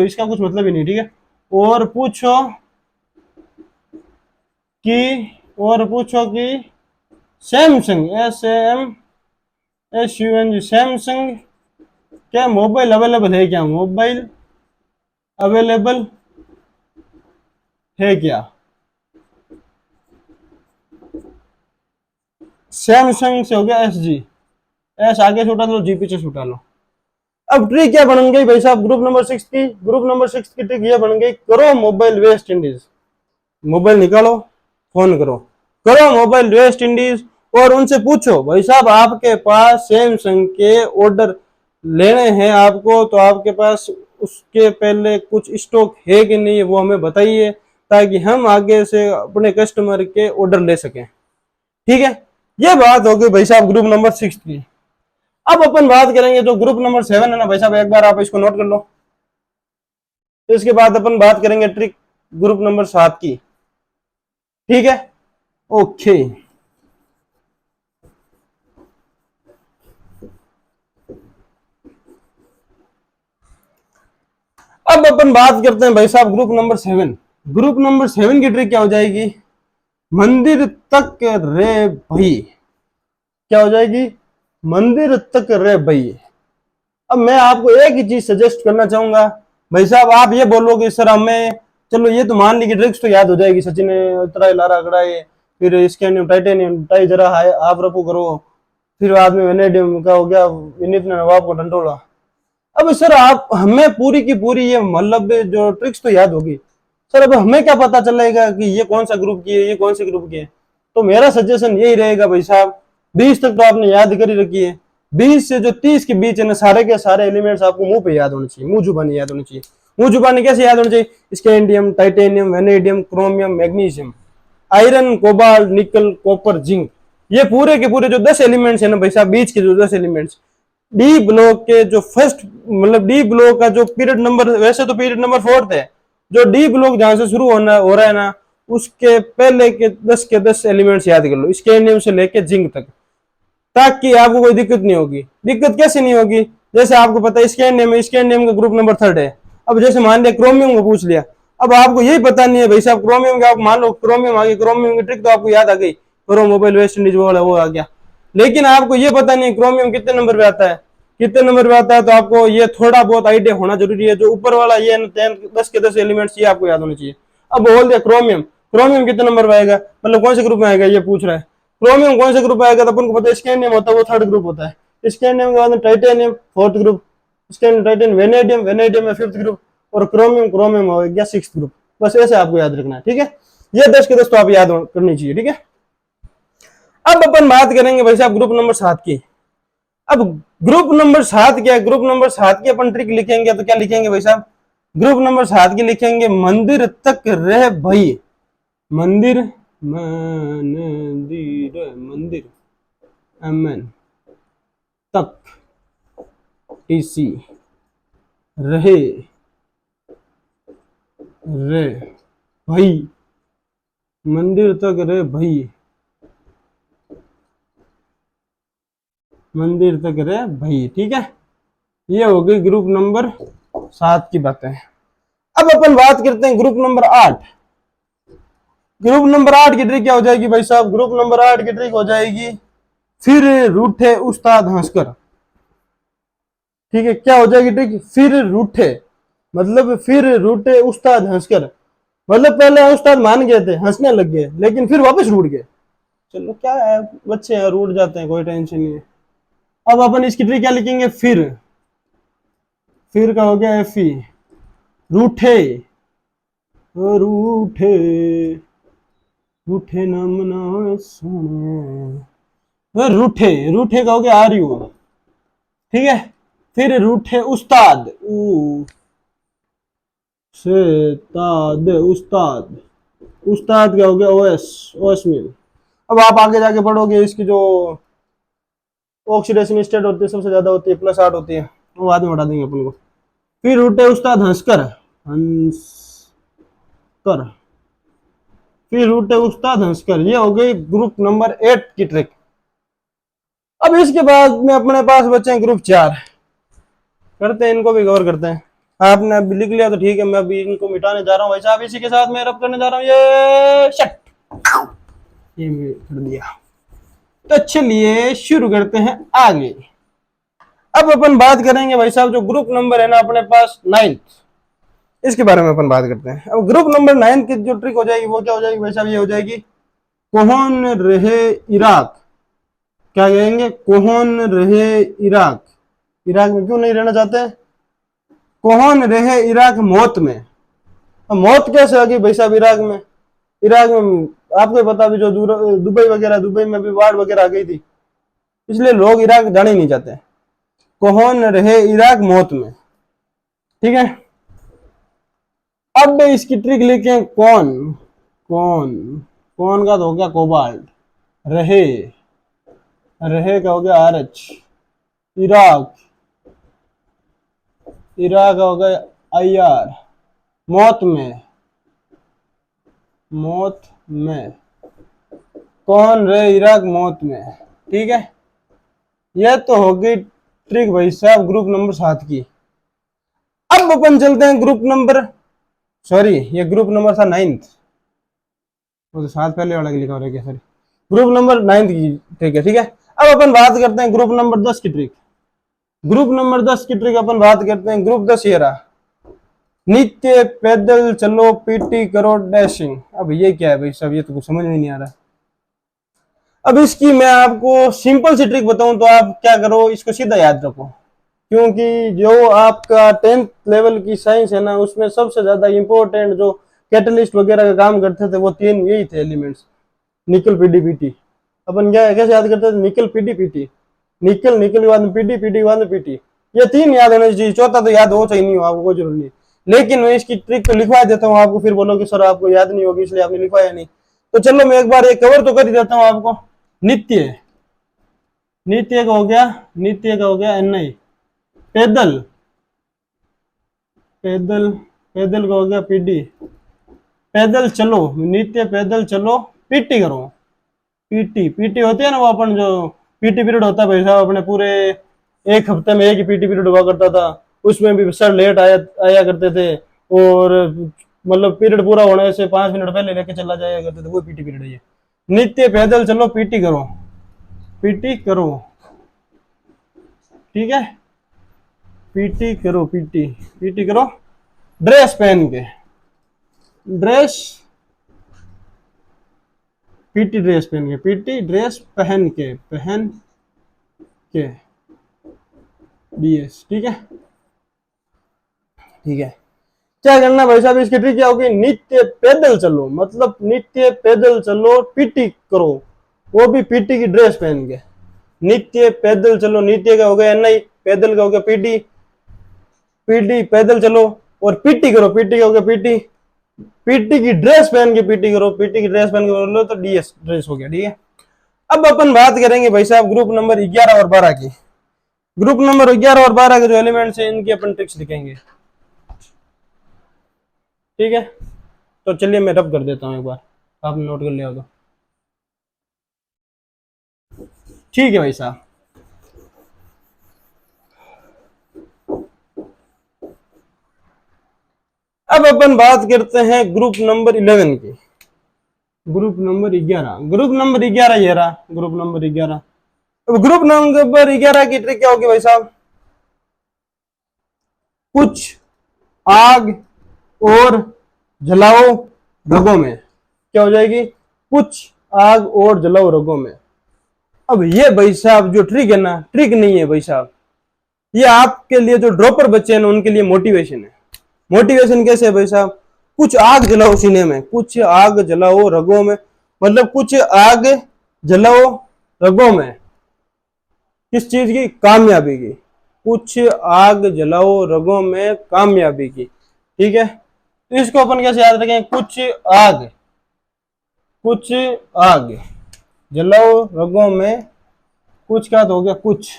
इसका कुछ मतलब ही नहीं, ठीक है। और पूछो कि सैमसंग SAMSUNG सैमसंग क्या मोबाइल अवेलेबल है, क्या मोबाइल अवेलेबल है क्या। सैमसंग से हो गया SG, एस आगे से उठा लो, जी पीछे से उठा लो। अब ट्रिक क्या बन गई भाई साहब, ग्रुप नंबर 6 की ट्रिक ये बन गई, करो मोबाइल वेस्ट इंडीज, मोबाइल निकालो, फोन करो मोबाइल वेस्ट इंडीज और उनसे पूछो भाई साहब आपके पास सैमसंग के ऑर्डर लेने हैं आपको, तो आपके पास उसके पहले कुछ स्टॉक है कि नहीं वो हमें बताइए, ताकि हम आगे से अपने कस्टमर के ऑर्डर ले सकें, ठीक है। ये बात होगी भाई साहब ग्रुप नंबर 6 की। अब अपन बात करेंगे जो ग्रुप नंबर 7 है ना भाई साहब, एक बार आप इसको नोट कर लो। तो इसके बाद अपन बात करेंगे ट्रिक ग्रुप नंबर 7 की, ठीक है। ओके, अब अपन बात करते हैं भाई साहब ग्रुप नंबर 7। ग्रुप नंबर 7 की ट्रिक क्या हो जाएगी, मंदिर तक रे भाई, क्या हो जाएगी, मंदिर तक रे भाई। अब मैं आपको एक ही चीज सजेस्ट करना चाहूंगा भाई साहब, आप ये बोलोगे सर हमें, चलो ये तो मान ली कि ट्रिक्स तो याद हो जाएगी, सचिन ने इतना लारा कड़ाई, फिर स्कैनियम टाइटेनियम टाई जरा हाय आप रफू करो, फिर बाद में वेनेडियम का हो गया, विनीत ने नवाब को डंडोला। अब सर आप हमें पूरी की पूरी ये मतलब जो ट्रिक्स तो याद होगी सर, अब हमें क्या पता चलेगा कि ये कौन सा ग्रुप की है, ये कौन से ग्रुप की है। तो मेरा सजेशन यही रहेगा भाई साहब, 20 तक तो आपने याद कर ही रखी है, 20 से जो 30 के बीच है ना, सारे के सारे एलिमेंट्स आपको मुंह पे याद होने चाहिए, मुंह जुबानी याद होनी चाहिए। मुंह जुबानी कैसे याद होनी चाहिए, scandium titanium vanadium chromium magnesium iron cobalt nickel copper zinc, ये पूरे के पूरे जो 10 एलिमेंट्स है ना भाई साहब, बीच के जो 10 एलिमेंट्स, डी ब्लॉक के जो फर्स्ट मतलब डी ब्लॉक का जो पीरियड नंबर, वैसे तो पीरियड नंबर 4 है, जो डी ब्लॉक जहां से शुरू होना हो रहा है ना, उसके पहले के 10 एलिमेंट्स याद कर लो, स्कैंडियम से लेके जिंक तक, ताकि आपको कोई दिक्कत नहीं होगी। दिक्कत कैसे नहीं होगी, जैसे आपको पता है स्कैंडियम का ग्रुप नंबर 3 है, अब जैसे मान लिया क्रोमियम को पूछ लिया, अब आपको यही पता नहीं है भाई साहब क्रोमियम का, आप मान लो क्रोमियम आ गई, क्रोमियम की ट्रिक तो आपको याद आ गई, करो मोबाइल वेस्ट इंडीज वाला वो आ गया, लेकिन आपको ये पता नहीं क्रोमियम कितने नंबर पे आता है, कितने नंबर पे आता है, तो आपको ये थोड़ा बहुत आइडिया होना जरूरी है, जो ऊपर वाला ये 10 के 10 एलिमेंट्स ये आपको याद होने चाहिए। अब बोल दिया क्रोमियम, क्रोमियम कितने नंबर पे आएगा, मतलब कौन से ग्रुप में आएगा ये पूछ रहा है, क्रोमियम कौन से ग्रुप आएगा, तो अपन को पता है स्कैंडियम होता है, वो 3rd ग्रुप होता है, स्कैंडियम के बाद titanium 4th group, scandium titanium vanadium में 5th ग्रुप, और क्रोमियम क्रोमियम हो गया 6th ग्रुप। बस ऐसे आपको याद रखना है, ठीक है। ये 10 के 10 तो आप याद करनी चाहिए, ठीक है। अब अपन बात करेंगे भाई साहब ग्रुप नंबर 7 की। अब ग्रुप नंबर 7 क्या है, ग्रुप नंबर 7 की अपन ट्रिक लिखेंगे तो क्या लिखेंगे भाई साहब, ग्रुप नंबर 7 की लिखेंगे मंदिर तक रह भाई, मंदिर मंदिर मंदिर MN तक TC रहे रे भाई, मंदिर तक रे भाई, मंदिर तक रे भाई, ठीक है। ये हो गई ग्रुप नंबर 7 की बातें। अब अपन बात करते हैं ग्रुप नंबर 8। ग्रुप नंबर 8 की ट्रिक क्या हो जाएगी भाई साहब, ग्रुप नंबर 8 की ट्रिक हो जाएगी फिर रूठे उस्ताद हंसकर, ठीक है। क्या हो जाएगी ट्रिक, फिर रूठे, मतलब फिर रूठे उस्ताद हंसकर, मतलब पहले उस्ताद मान गए थे, हंसने लग गए, लेकिन फिर वापस रूठ गए। चलो क्या है, बच्चे हैं रूठ जाते हैं, कोई टेंशन नहीं है। अब अपन इसकी ट्रिक क्या लिखेंगे, फिर का हो गया FE, रूठे, रूठे रूठे नाम ना सोने, रूठे, रूठे का हो गया RU, ठीक है। फिर रूठे उस्ताद, उस्ताद, उस्ताद, उस्ताद क्या हो गया OS में। अब आप आगे जाके पढ़ोगे, इसकी जो ऑक्सीडेशन स्टेट होती है सबसे ज्यादा होती है, +8 होती है, वो बाद में बढ़ा देंगे अपन को। फिर उठे उस्ताद हंसकर, हंसकर, फिर उठे उस्ताद हंसकर, ये हो गई ग्रुप नंबर 8 की ट्रिक। अब इसके बाद में अपने पास बचे हैं ग्रुप 4, करते हैं इनको भी कवर करते हैं। आपने अभी लिख लिया तो ठीक है, मैं अभी इनको मिटाने जा रहा हूँ भाई साहब। इसी के साथ मैं रब करने जा रहा हूँ, ये शट, ये भी कर दिया। तो चलिए शुरू करते हैं आगे। अब अपन बात करेंगे भाई साहब, जो ग्रुप नंबर है ना अपने पास 9, इसके बारे में अपन बात करते हैं। अब ग्रुप नंबर 9 की जो ट्रिक हो जाएगी वो क्या हो जाएगी भाई साहब, ये हो जाएगी कौन रहे इराक। क्या कहेंगे, कौन रहे इराक। इराक में क्यों नहीं रहना चाहते, कौन रहे इराक मौत में। अब मौत कैसे आ गई भाई साहब इराक में। इराक में आपको पता भी, जो दुबई वगैरह, दुबई में भी बाढ़ वगैरह आ गई थी, इसलिए लोग इराक जाने ही नहीं चाहते। कौन रहे इराक मौत में, ठीक है। अब इसकी ट्रिक लिखे, कौन कौन कौन का तो हो गया कोबाल्ट, रहे, रहे का हो गया आरच, इराक, इराक का हो गया आई आर, मौत में, मौत में, कौन रहे इराक मौत में, ठीक है। यह तो होगी ट्रिक भाई साहब ग्रुप नंबर 7 की। अब अपन चलते हैं ग्रुप नंबर, सॉरी ये ग्रुप नंबर था 9, वो तो 7 पहले वाला लिखा हो रहा है क्या, सॉरी, ग्रुप नंबर 9 की ट्रिक है, ठीक है। अब अपन बात करते हैं ग्रुप नंबर 10 की ट्रिक। ग्रुप नंबर 10 की ट्रिक अपन बात करते हैं, ग्रुप 10 ये रहा, नित्य पैदल चलो पीटी करो डैशिंग। अब ये क्या है भाई साहब, ये तो कुछ समझ में नहीं आ रहा। अब इसकी मैं आपको सिंपल सी ट्रिक बताऊं तो आप क्या करो, इसको सीधा याद रखो, क्योंकि जो आपका 10th लेवल की साइंस है ना, उसमें सबसे ज्यादा इंपॉर्टेंट जो कैटलिस्ट वगैरह का काम करते थे वो 3 यही थे एलिमेंट्स, निकल पीडी पीटी। अपन क्या कैसे याद करते थे, निकल पीडी पीटी, निकल निकल के बाद में पीडी, पीडी के बाद में पीटी, ये 3 याद होने चाहिए, चौथा तो याद हो चाहिए नहीं हो आपको, कोई जरूरी नहीं। लेकिन मैं इसकी ट्रिक तो लिखवा देता हूँ आपको, फिर बोलोगे सर आपको याद नहीं होगी इसलिए आपने लिखवाया नहीं। तो चलो मैं एक बार एक कवर तो कर ही देता हूँ आपको। नित्य, नित्य का हो गया, नित्य का हो गया एन आई, पैदल, पैदल, पैदल का हो गया पीडी, पैदल चलो, नित्य पैदल चलो पीटी करो, पीटी, पीटी होती है ना वो अपन जो पीटी पीरियड होता है भाई साहब अपने पूरे एक हफ्ते में एक ही पीटी पीरियड हुआ करता था, उसमें भी सर लेट आया आया करते थे, और मतलब पीरियड पूरा होने से 5 मिनट पहले लेके चला जाया करते थे, वो पीटी पीरियड है ये। नित्य पैदल चलो पीटी करो, पीटी करो, ठीक है, पीटी करो, पीटी, पीटी करो, ड्रेस पहन के, ड्रेस, पीटी ड्रेस पहन के, पीटी ड्रेस पहन के, पहन के, डीएस, ठीक है, ठीक है। क्या करना भाई साहब, इसकी ट्रिक क्या होगी, नित्य पैदल चलो, मतलब नित्य पैदल चलो पीटी करो, वो भी पीटी की ड्रेस पहन के। नित्य पैदल चलो, नित्य का हो गया एनआई, पैदल का हो गया पीटी, पीटी पैदल चलो, और पीटी करो, पीटी का हो गया पीटी, पीटी की ड्रेस पहन के पीटी करो, पीटी की ड्रेस पहन के बोलो तो डीएस ड्रेस हो गया, ठीक है। अब अपन बात करेंगे भाई साहब ग्रुप नंबर 11 और 12 की। ग्रुप नंबर 11 और 12 के जो एलिमेंट्स हैं इनकी अपन ट्रिक्स लिखेंगे, ठीक है। तो चलिए मैं रब कर देता हूँ एक बार, आपने नोट कर लिया हो तो ठीक है भाई साहब। अब अपन बात करते हैं ग्रुप नंबर 11 की। ग्रुप नंबर 11, ग्रुप नंबर 11 ये रहा, ग्रुप नंबर 11। अब ग्रुप नंबर 11 की ट्रिक क्या होगी भाई साहब, कुछ आग और जलाओ रगों में। क्या हो जाएगी, कुछ आग और जलाओ रगों में। अब ये भाई साहब जो ट्रिक है ना, ट्रिक नहीं है भाई साहब, ये आपके लिए जो ड्रॉपर बच्चे हैं ना उनके लिए मोटिवेशन है। मोटिवेशन कैसे है भाई साहब, कुछ आग जलाओ सीने में, कुछ आग जलाओ रगों में, मतलब कुछ आग जलाओ रगों में, किस चीज की, कामयाबी की। कुछ आग जलाओ रगों में कामयाबी की, ठीक है। तो इसको अपन कैसे याद रखें, कुछ आग, कुछ आग जलाओ रगों में, कुछ का तो हो गया कुछ,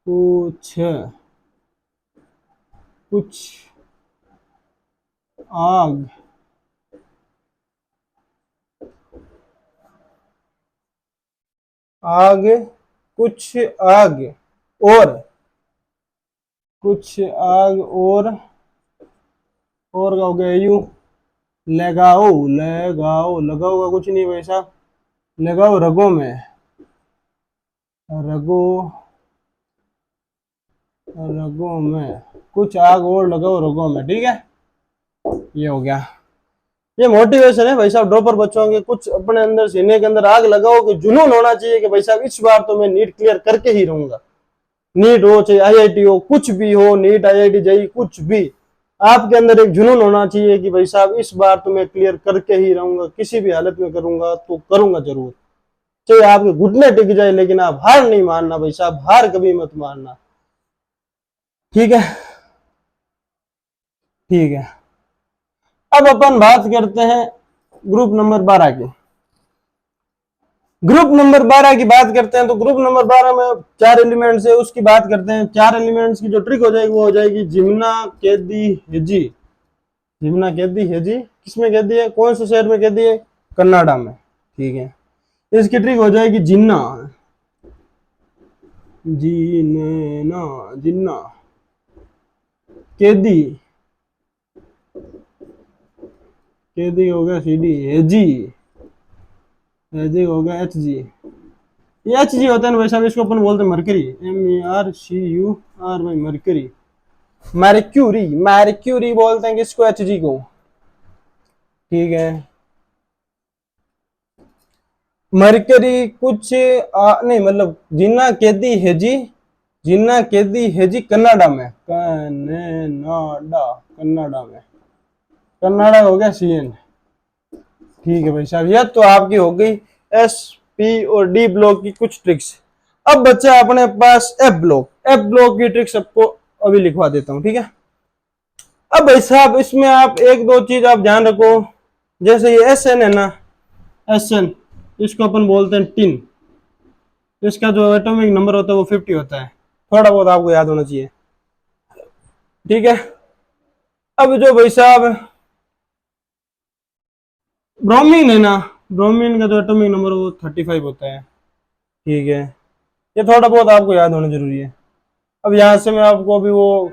कुछ, कुछ आग आग, कुछ आग और, कुछ आग और का हो गया यू, लगाओ, लगाओ, लगाओ का कुछ नहीं भाई साहब, लगाओ रगों में, रगों, रगों में, कुछ आग और लगाओ रगों में, ठीक है, ये हो गया। ये मोटिवेशन है भाई साहब ड्रॉपर बच्चों के, कुछ अपने अंदर सीने के अंदर आग लगाओ कि जुनून होना चाहिए कि भाई साहब इस बार तो मैं नीट क्लियर करके ही रहूंगा। नीट हो चाहे आईआईटी हो, कुछ भी हो, नीट आईआईटी जेईई कुछ भी, आपके अंदर एक जुनून होना चाहिए कि भाई साहब इस बार तो मैं क्लियर करके ही रहूंगा, किसी भी हालत में करूंगा तो करूंगा जरूर, चाहे आपके घुटने टिक जाए, लेकिन आप हार नहीं मानना भाई साहब, हार कभी मत मानना, ठीक है, ठीक है। अब अपन बात करते हैं ग्रुप नंबर 12 की। ग्रुप नंबर 12 की बात करते हैं तो ग्रुप नंबर 12 में 4 एलिमेंट्स है, उसकी बात करते हैं। 4 एलिमेंट्स की जो ट्रिक हो जाएगी वो हो जाएगी जिम्ना, कैदी, हेजी। जिम्ना, कैदी, हेजी किसमें कैदी है, कौन से शहर में कैदी है, कन्नाडा में, ठीक है। इसकी ट्रिक हो जाएगी जिन्ना, जीना, जिन्ना, कैदी, कैदी हो गया सीडी, हेजी, हेजी हो गया एच जी। ये एच जी होता है ना भाई साहब, इसको अपन बोलते हैं मरकरी, MERCURY, मरकरी, मैरिक्यूरी, मैरिक्यूरी बोलते हैं किसको, एच जी को, ठीक है। मरकरी कुछ नहीं, मतलब जिन्ना कैदी है जी, जिन्ना कैदी है जी कनाडा में, कनाडा, कनाडा में, कनाडा हो गया CN, ठीक है भाई साहब। यह तो आपकी हो गई SP और D ब्लॉक की कुछ ट्रिक्स। अब बच्चा अपने पास F ब्लॉक, F ब्लॉक की ट्रिक्स सबको अभी लिखवा देता हूँ, ठीक है। अब भाई साहब इसमें आप एक दो चीज आप ध्यान रखो, जैसे ये SN है ना, SN, इसको अपन बोलते हैं टिन, इसका जो एटॉमिक नंबर होता है वो 50 होता है, थोड़ा बहुत आपको याद होना चाहिए, ठीक है। अब जो भाई साहब ब्रोमीन है ना, ब्रोमीन का जो एटॉमिक नंबर वो 35 होता है, ठीक है। ये थोड़ा बहुत आपको याद होना जरूरी है। अब यहाँ से मैं आपको अभी वो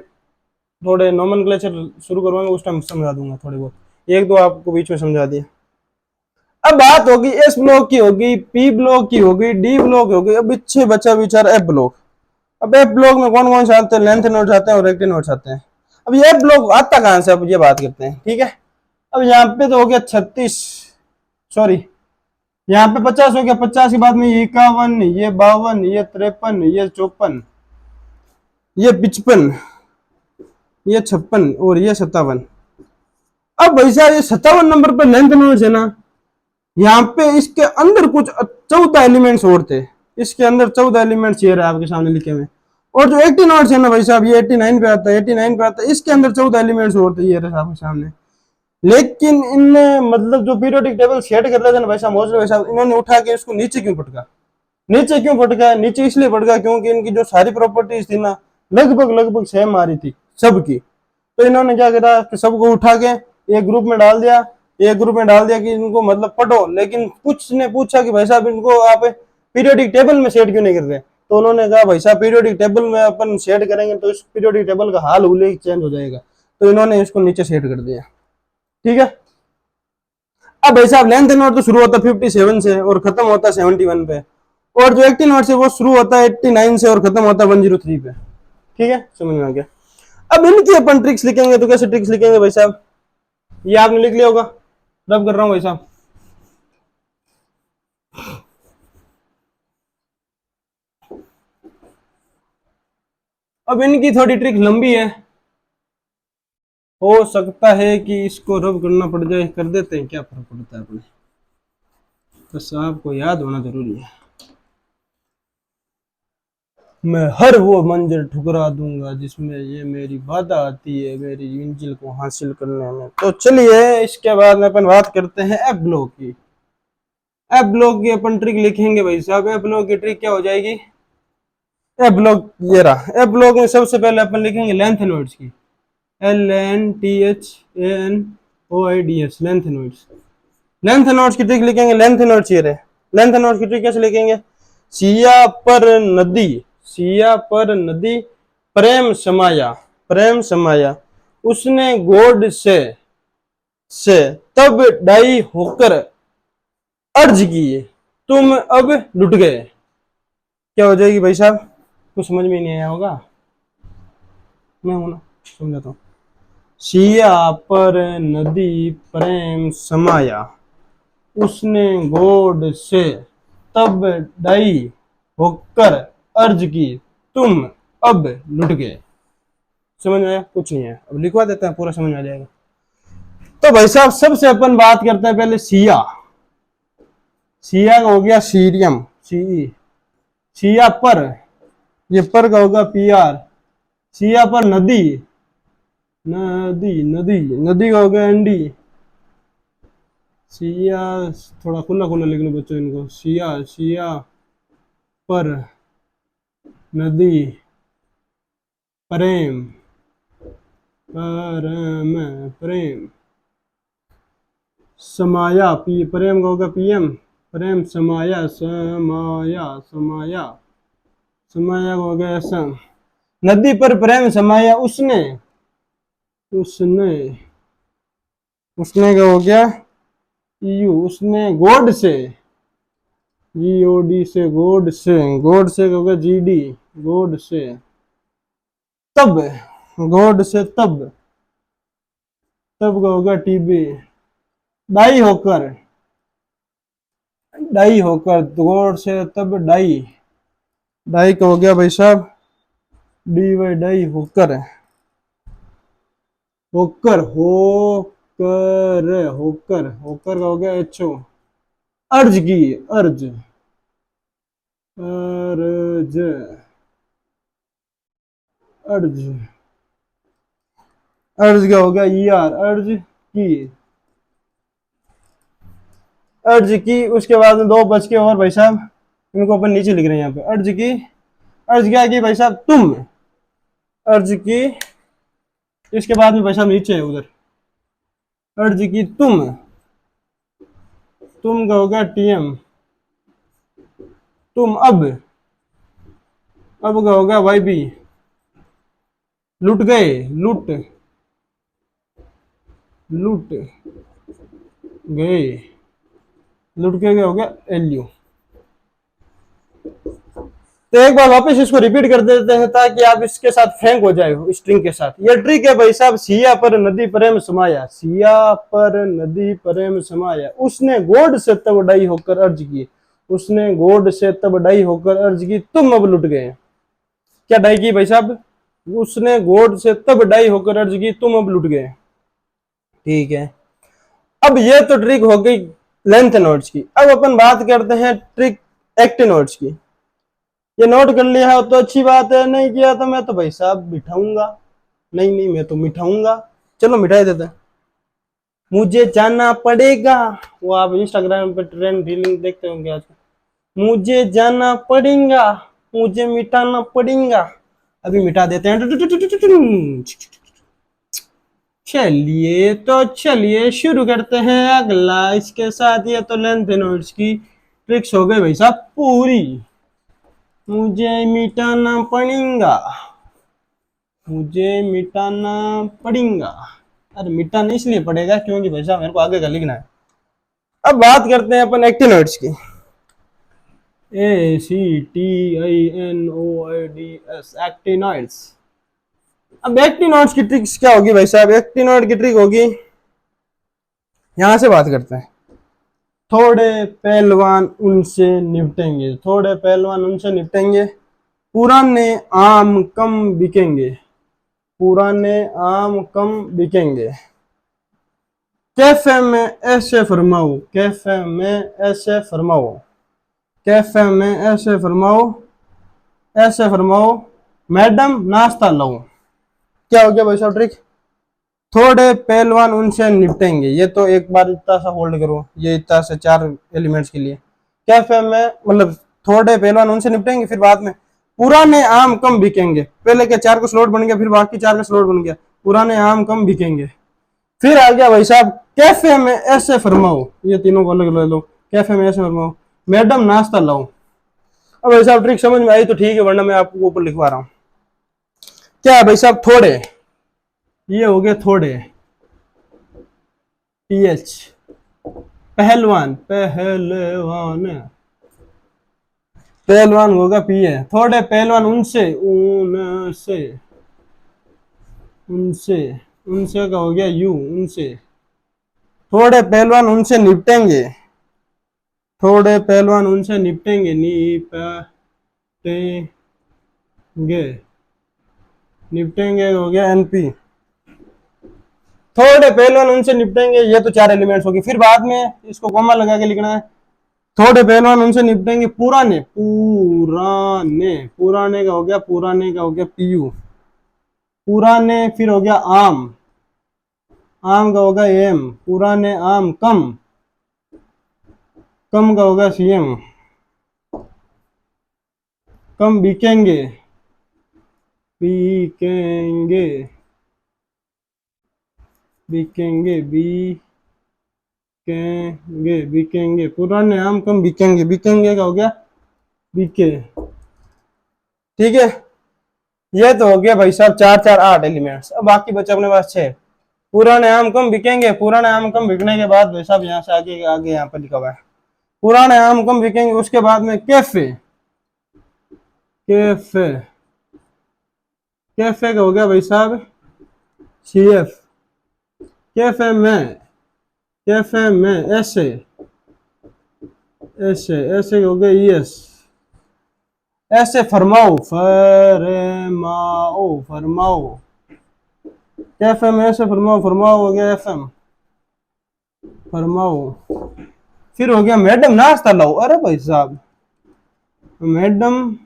थोड़े नोमेनक्लेचर शुरू करवाऊंगा, उस टाइम समझा दूंगा थोड़े बहुत, एक दो आपको बीच में समझा दिया। अब बात होगी S ब्लॉक की, होगी P ब्लॉक की, होगी D ब्लॉक होगी, अब पीछे बचा विचार F ब्लॉक। अब F ब्लॉक में कौन कौन से आते हैं, लेंथ नोट्स आते हैं और रेक्टेन नोट्स आते हैं। अब ये F ब्लॉक आता कहां से, अब ये बात करते हैं, ठीक है। अब यहाँ पे तो हो गया 36, सॉरी यहाँ पे 50 हो गया, 50 के बाद में ये 51, ये 52, ये 53, ये 54, ये 55, ये 56 और ये 57। अब भाई साहब ये 57 नंबर पर लेंथ नोट्स है ना, यहाँ पे इसके अंदर कुछ 14 एलिमेंट्स और थे, इसके अंदर 14 एलिमेंट्स ये रहे आपके सामने लिखे हुए। और जो 80 नोट्स है ना भाई साहब, ये 89 पे आता है, 89 पे आता है, इसके अंदर 14 एलिमेंट्स और थे, ये रहे आपके सामने। लेकिन इनने मतलब जो पीरियोडिक टेबल सेट कर रहे थे ना भाई साहब, मोस्टली भाई साहब इन्होंने उठा के इसको नीचे क्यों पटका, नीचे क्यों पटका, नीचे इसलिए पटका क्योंकि इनकी जो सारी प्रॉपर्टीज थी ना लगभग लगभग सेम आ रही थी सबकी। तो इन्होंने क्या करा कि सबको उठा के एक ग्रुप में डाल दिया, एक ग्रुप में डाल दिया कि इनको मतलब पढ़ो, लेकिन कुछ ने पूछा कि भाई साहब इनको आप पीरियोडिक टेबल में सेट क्यों नहीं कर रहे। तो उन्होंने कहा भाई साहब पीरियोडिक टेबल में अपन सेट करेंगे तो इस पीरियोडिक टेबल का हाल हुले चेंज हो जाएगा, तो इन्होंने इसको नीचे सेट कर दिया, ठीक है। अब भाई साहब लेंथ नोट तो शुरू होता है 57 से और खत्म होता है 71 पे, और जो 80 नोट है वो शुरू होता है 89 से और खत्म होता है 103 पे, ठीक है, समझ में आ गया। अब इनकी अपन ट्रिक्स लिखेंगे तो कैसे ट्रिक्स लिखेंगे भाई साहब, ये आपने लिख लिया होगा, रब कर रहा हूं भाई साहब। अब इनकी थोड़ी ट्रिक लंबी है, हो सकता है कि इसको रब करना पड़ जाए, कर देते हैं, क्या फर्क पड़ता है अपने, बस आपको याद होना जरूरी है। मैं हर वो मंजिल ठुकरा दूंगा जिसमें ये मेरी बाधा आती है मेरी मंजिल को हासिल करने में। तो चलिए इसके बाद में अपन बात करते हैं एफ ब्लॉक की। एफ ब्लॉक की अपन ट्रिक लिखेंगे भाई साहब, एफ ब्लॉक की ट्रिक क्या हो जाएगी, एफ ब्लॉक ये रहा। एफ ब्लॉक में सबसे पहले अपन लिखेंगे लेंथ नोड्स की, LNTHANOIDS, length nodes. Length nodes की ट्रिक लिखेंगे, लेंथ नोड्स ये रहे। लेंथ नोड्स की ट्रिक कैसे लिखेंगे, सिया पर नदी, सिया पर नदी प्रेम समाया उसने गोड से तब डाई होकर अर्ज किए तुम अब लुट गए। क्या हो जाएगी भाई साहब, कुछ समझ में नहीं आया होगा, मैं हूं ना, समझाता हूं। सिया पर नदी प्रेम समाया उसने गोड से तब डाई होकर अर्ज की तुम अब लुट गए। समझ में आया? कुछ नहीं है, अब लिखवा देते हैं, पूरा समझ में आ जाएगा। तो भाई साहब सबसे अपन बात करते हैं पहले सिया, सिया का हो गया सीरियम सी, सिया पर, ये पर का होगा पीआर, सिया पर नदी, नदी नदी नदी का हो गया एनडी, सिया, थोड़ा खुला खुला लिख लो बच्चों इनको, सिया, सिया पर नदी प्रेम, प्रेम समाया, पी प्रेम का होगा पीएम, प्रेम समाया, समाया का हो गया ऐसा, नदी पर प्रेम समाया उसने, उसने का हो गया यू, उसने गोड से, GOD से, गोड से का होगा GD, गोड से तब, गोड से तब का होगा TB, डाई होकर, गोड से तब डाई, डाई का हो गया भाई साहब DY, डाई होकर, होकर का हो गया HO, अर्ज की, अर्ज का हो गया ER, अर्ज की। उसके बाद में दो बच के और भाई साहब, इनको अपन नीचे लिख रहे हैं यहाँ पे, अर्ज क्या की भाई साहब तुम, अर्ज की, इसके बाद में भाई साहब नीचे है उधर, अर्ज की तुम का होगा TM, तुम अब का होगा YB, लुट गए, लुट के क्या हो गया LU। तो एक बार वापस इसको रिपीट कर देते हैं ताकि आप इसके साथ फ्रैंक हो जाए स्ट्रिंग के साथ। ये ट्रिक है भाई साहब, सिया पर नदी प्रेम समाया, सिया पर नदी प्रेम समाया उसने गोड से तब डाई होकर अर्ज की, उसने गोड से तब डाई होकर अर्ज की तुम अब लुट गए। क्या डाई की भाई साहब, उसने गोड से तब डाई होकर अर्ज की तुम अब लुट गए। ठीक है, अब ये तो ट्रिक हो गई लेंथ नोट्स की। अब अपन बात करते हैं ट्रिक एक्टिव नोट्स की। ये नोट कर लिया है तो अच्छी बात है, नहीं किया तो मैं तो भाई साहब बिठाऊंगा, नहीं मैं तो मिठाऊंगा। चलो मिठाई देते हैं। मुझे जाना पड़ेगा, वो आप इंस्टाग्राम पे ट्रेंड रीलिंग देखते होंगे आजकल, मुझे जाना पड़ेगा, मुझे मिटाना पड़ेगा। अभी मिटा देते हैं। चलिए शुरू करते हैं अगला। इसके साथ ये तो लेंथ नोट्स की ट्रिक्स हो गई भाई साहब पूरी। मुझे मिटाना पड़ेगा, मुझे मिटाना पड़ेगा। अरे मिटाना इसलिए पड़ेगा क्योंकि भाई साहब मेरे को आगे का लिखना है। अब बात करते हैं अपन एक्टिनोइड्स की। ACTINOIDS actinoids. अब एक्टिनोइड्स की ट्रिक्स क्या होगी भाई साहब, एक्टिनोइड की ट्रिक होगी, यहां से बात करते हैं। थोड़े पहलवान उनसे निपटेंगे, थोड़े पहलवान उनसे निपटेंगे, पुराने आम कम बिकेंगे, पुराने आम कम बिकेंगे। कैफे में ऐसे फरमाओ, कैफे में ऐसे फरमाओ, कैफे में ऐसे फरमाओ, ऐसे फरमाओ मैडम नाश्ता लाओ। क्या हो गया भाई साहब ट्रिक, थोड़े पहलवान उनसे निपटेंगे। ये तो एक बार इतना सा होल्ड करो, ये इतना से 4 एलिमेंट्स के लिए। कैफे में मतलब थोड़े पहलवान उनसे निपटेंगे, फिर बाद में पुराने आम कम बिकेंगे। पहले के 4 का स्लॉट बन गया, फिर बाकी 4 का स्लॉट बन गया, पुराने आम कम बिकेंगे। फिर आ गया भाई साहब कैफे में ऐसे फरमाओ, ये तीनों को अलग ले लो। कैफे में ऐसे फरमाओ मैडम नाश्ता लाओ। अब भाई साहब ट्रिक समझ में आई तो ठीक है, वरना मैं आपको ऊपर लिखवा रहा हूँ। क्या है भाई साहब, थोड़े, ये हो गया थोड़े, टीएच। पहलवान, पहलवान, पहलवान होगा पी है। थोड़े पहलवान उनसे, उनसे, उनसे, उनसे का हो गया यू, उनसे। थोड़े पहलवान उनसे निपटेंगे, थोड़े पहलवान उनसे निपटेंगे, निपटेंगे, निपटेंगे हो गया एनपी। थोड़े पहलवान उनसे निपटेंगे, ये तो चार एलिमेंट्स होगी। फिर बाद में इसको कॉमा लगा के लिखना है। थोड़े पहलवान उनसे निपटेंगे पुराने, पुराने, पुराने का हो गया, पुराने का हो गया पीयू, पुराने। फिर हो गया आम, आम का होगा एम, पुराने आम। कम, कम का होगा सीएम, कम बिकेंगे, बिकेंगे, बिकेंगे, बिकेंगे, बिकेंगे, पुराने आम कम बिकेंगे, बिकेंगे का हो गया बिके। ठीक है, ये तो हो गया भाई साहब चार चार आठ एलिमेंट्स। अब बाकी बचे अपने पास छह। पुराने आम कम बिकेंगे, पुराने आम कम बिकने के बाद भाई साहब यहाँ से आगे आगे यहाँ पर लिखा हुआ है पुराने आम कम बिकेंगे। उसके बाद में कैफे, कैफे, कैफे का हो गया भाई साहब सीएफ। कैफे में, कैफे में ऐसे, ऐसे, ऐसे हो गया ईएस। ऐसे फरमाओ, फरमाओ, फरमाओ, कैफे में ऐसे फरमाओ, फरमाओ हो गया एफएम, फरमाओ। फिर हो गया मैडम नाश्ता लाओ। अरे भाई साहब, मैडम,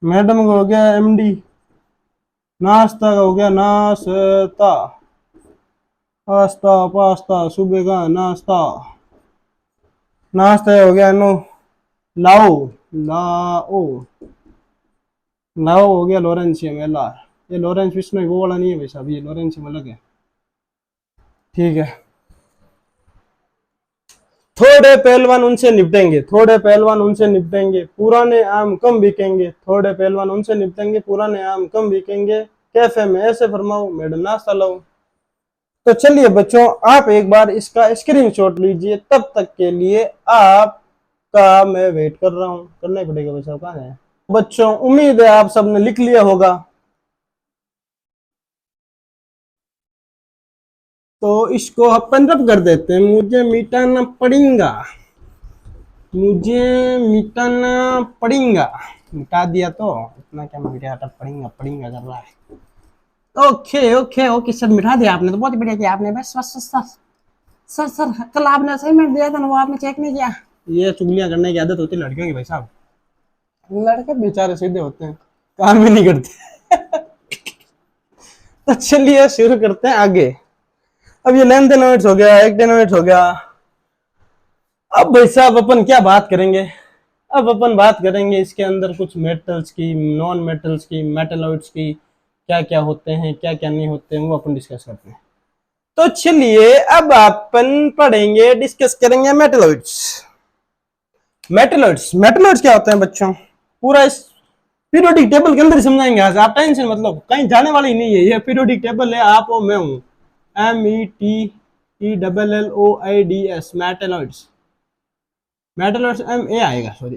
मैडम का हो गया एमडी। नाश्ता का हो गया नाश्ता, पास्ता, पास्ता, सुबह का नाश्ता, नाश्ता हो गया नो, लाओ, लाओ, लाओ हो गया लॉरेंशियम एलआर। ये लॉरेंस विष्णु वो वाला नहीं है भाई साहब, ये लॉरेंशियम अलग है। ठीक है, थोड़े पहलवान उनसे निपटेंगे, थोड़े पहलवान उनसे निपटेंगे, पुराने आम कम बिकेंगे, थोड़े पहलवान उनसे निपटेंगे, पुराने आम कम बिकेंगे, कैफे में ऐसे फरमाओ, मैडम नाश्ता लाओ। तो चलिए बच्चों, आप एक बार इसका स्क्रीनशॉट लीजिए। तब तक के लिए आपका मैं वेट कर रहा हूँ। करना ही पड़ेगा भाई साहब, कहाँ है बच्चों? उम्मीद है आप सबने लिख लिया होगा। तो इसको अपन रब कर देते हैं। मुझे मिटाना पड़ेगा, मुझे मिटाना पड़ेगा। मिटा दिया तो इतना क्या मिटाना पड़ेगा, पड़ेगा कर रहा है। ओके ओके ओके सर, मिटा दिया आपने तो बहुत ही बढ़िया किया आपने। बस बस बस सर, सर सर कल आपने असाइनमेंट दिया था ना, वो आपने चेक नहीं किया। ये चुगलियां करने की आदत होती है लड़कियों की भाई साहब। लड़के बेचारे सीधे होते हैं, काम भी नहीं करते। तो चलिए शुरू करते हैं आगे। अब ये लेंथ नोट्स हो गया, एक नोट्स हो गया। अब भाई साहब अपन क्या बात करेंगे? अब अपन बात करेंगे इसके अंदर कुछ मेटल्स की, नॉन मेटल्स की, मेटलॉइड्स की, क्या क्या होते हैं, क्या क्या नहीं होते हैं, वो अपन डिस्कस करते हैं। तो चलिए अब अपन पढ़ेंगे, डिस्कस करेंगे मेटलॉइड्स। मेटलॉइड्स, मेटलॉइड्स क्या होते हैं बच्चों? पूरा इस पीरियोडिक टेबल के अंदर ही समझाएंगे आज। आप टेंशन मतलब कहीं जाने वाली नहीं है। ये पीरियोडिक टेबल है, आप और मैं हूं। METELLOIDS, metalloids. मेटलॉइड्स MA आएगा, सॉरी,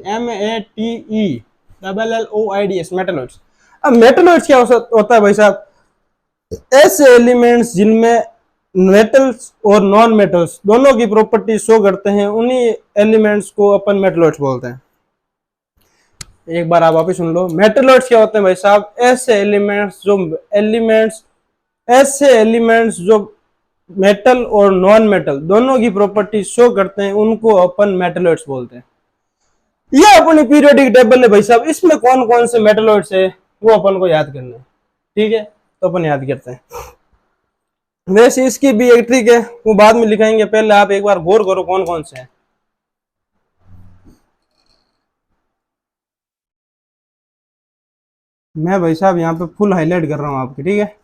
METELLOIDS, मेटलॉइड्स। अब मेटलॉइड्स क्या होता है भाई साहब? ऐसे एलिमेंट्स जिनमें मेटल्स और नॉन मेटल्स दोनों की प्रॉपर्टी शो करते हैं, उन्हीं एलिमेंट्स को अपन मेटलॉइड्स बोलते हैं। एक बार आप वापस सुन लो, मेटलॉइड्स क्या होते हैं भाई साहब? ऐसे एलिमेंट्स जो मेटल और नॉन मेटल दोनों की प्रॉपर्टी शो करते हैं, उनको अपन मेटलॉइड्स बोलते हैं। ये अपनी पीरियोडिक टेबल है भाई साहब, इसमें कौन कौन से मेटलॉइड्स है वो अपन को याद करना है। ठीक है, तो अपन याद करते हैं। वैसे इसकी भी एक ट्रिक है, वो बाद में लिखाएंगे, पहले आप एक बार गौर करो कौन कौन से हैं। मैं भाई साहब यहाँ पे फुल हाईलाइट कर रहा हूँ आपकी, ठीक है।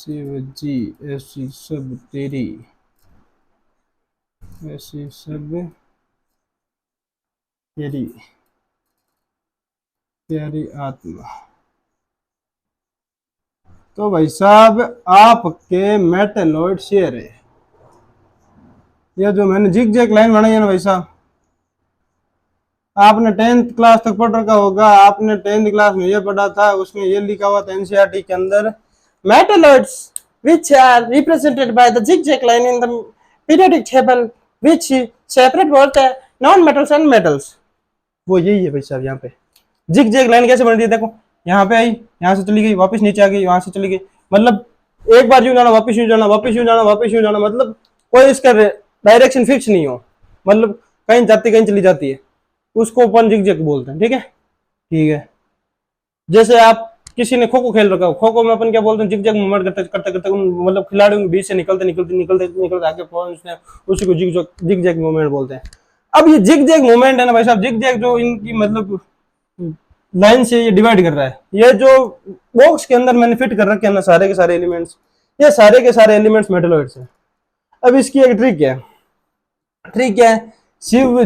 शिव जी ऐसी सब तेरी, ऐसी सब तेरी प्यारी आत्मा। तो भाई साहब आपके मेटलॉइड शेयर है। ये जो मैंने जिग जैग लाइन बनाई है ना भाई साहब, आपने 10th क्लास तक पढ़ रखा होगा। आपने 10th क्लास में ये पढ़ा था, उसमें ये लिखा हुआ था एनसीईआरटी के अंदर, metalloids which are represented by the zigzag line in the periodic table which separate both the non-metals and metals। वो यही है भाई साहब। यहाँ पे जिग जैग लाइन कैसे बन रही है, देखो यहाँ पे आई, यहाँ से चली गई, वापस नीचे आ गई, वहां से चली गई, मतलब एक बार यूं जाना, वापस यूं जाना, वापस यूं जाना, वापस यूं जाना, मतलब कोई इसका डायरेक्शन फिक्स नहीं हो, मतलब कहीं जाती कहीं चली जाती है, उसको अपन जिग जैग बोलते हैं। ठीक है, ठीक है। जैसे आप किसी ने खो खो खेल रखा हो, खो खो में अपन क्या बोलते हैं, जिग जैग मूवमेंट करते करते करते मतलब खिलाड़ियों के बीच से निकलते निकलते निकलते निकलते आगे पहुंचते हैं, उसी को जिग जैग मूवमेंट बोलते हैं। अब ये जिग जैग मूवमेंट है ना भाई साहब, जिग जैग जो इनकी मतलब लाइन से ये डिवाइड कर रहा है, ये जो बॉक्स के अंदर मैंने फिट कर रखे हैं ना सारे के सारे एलिमेंट्स, ये सारे के सारे एलिमेंट्स मेटलॉइड्स हैं। अब इसकी एक ट्रिक है, ट्रिक है, शिव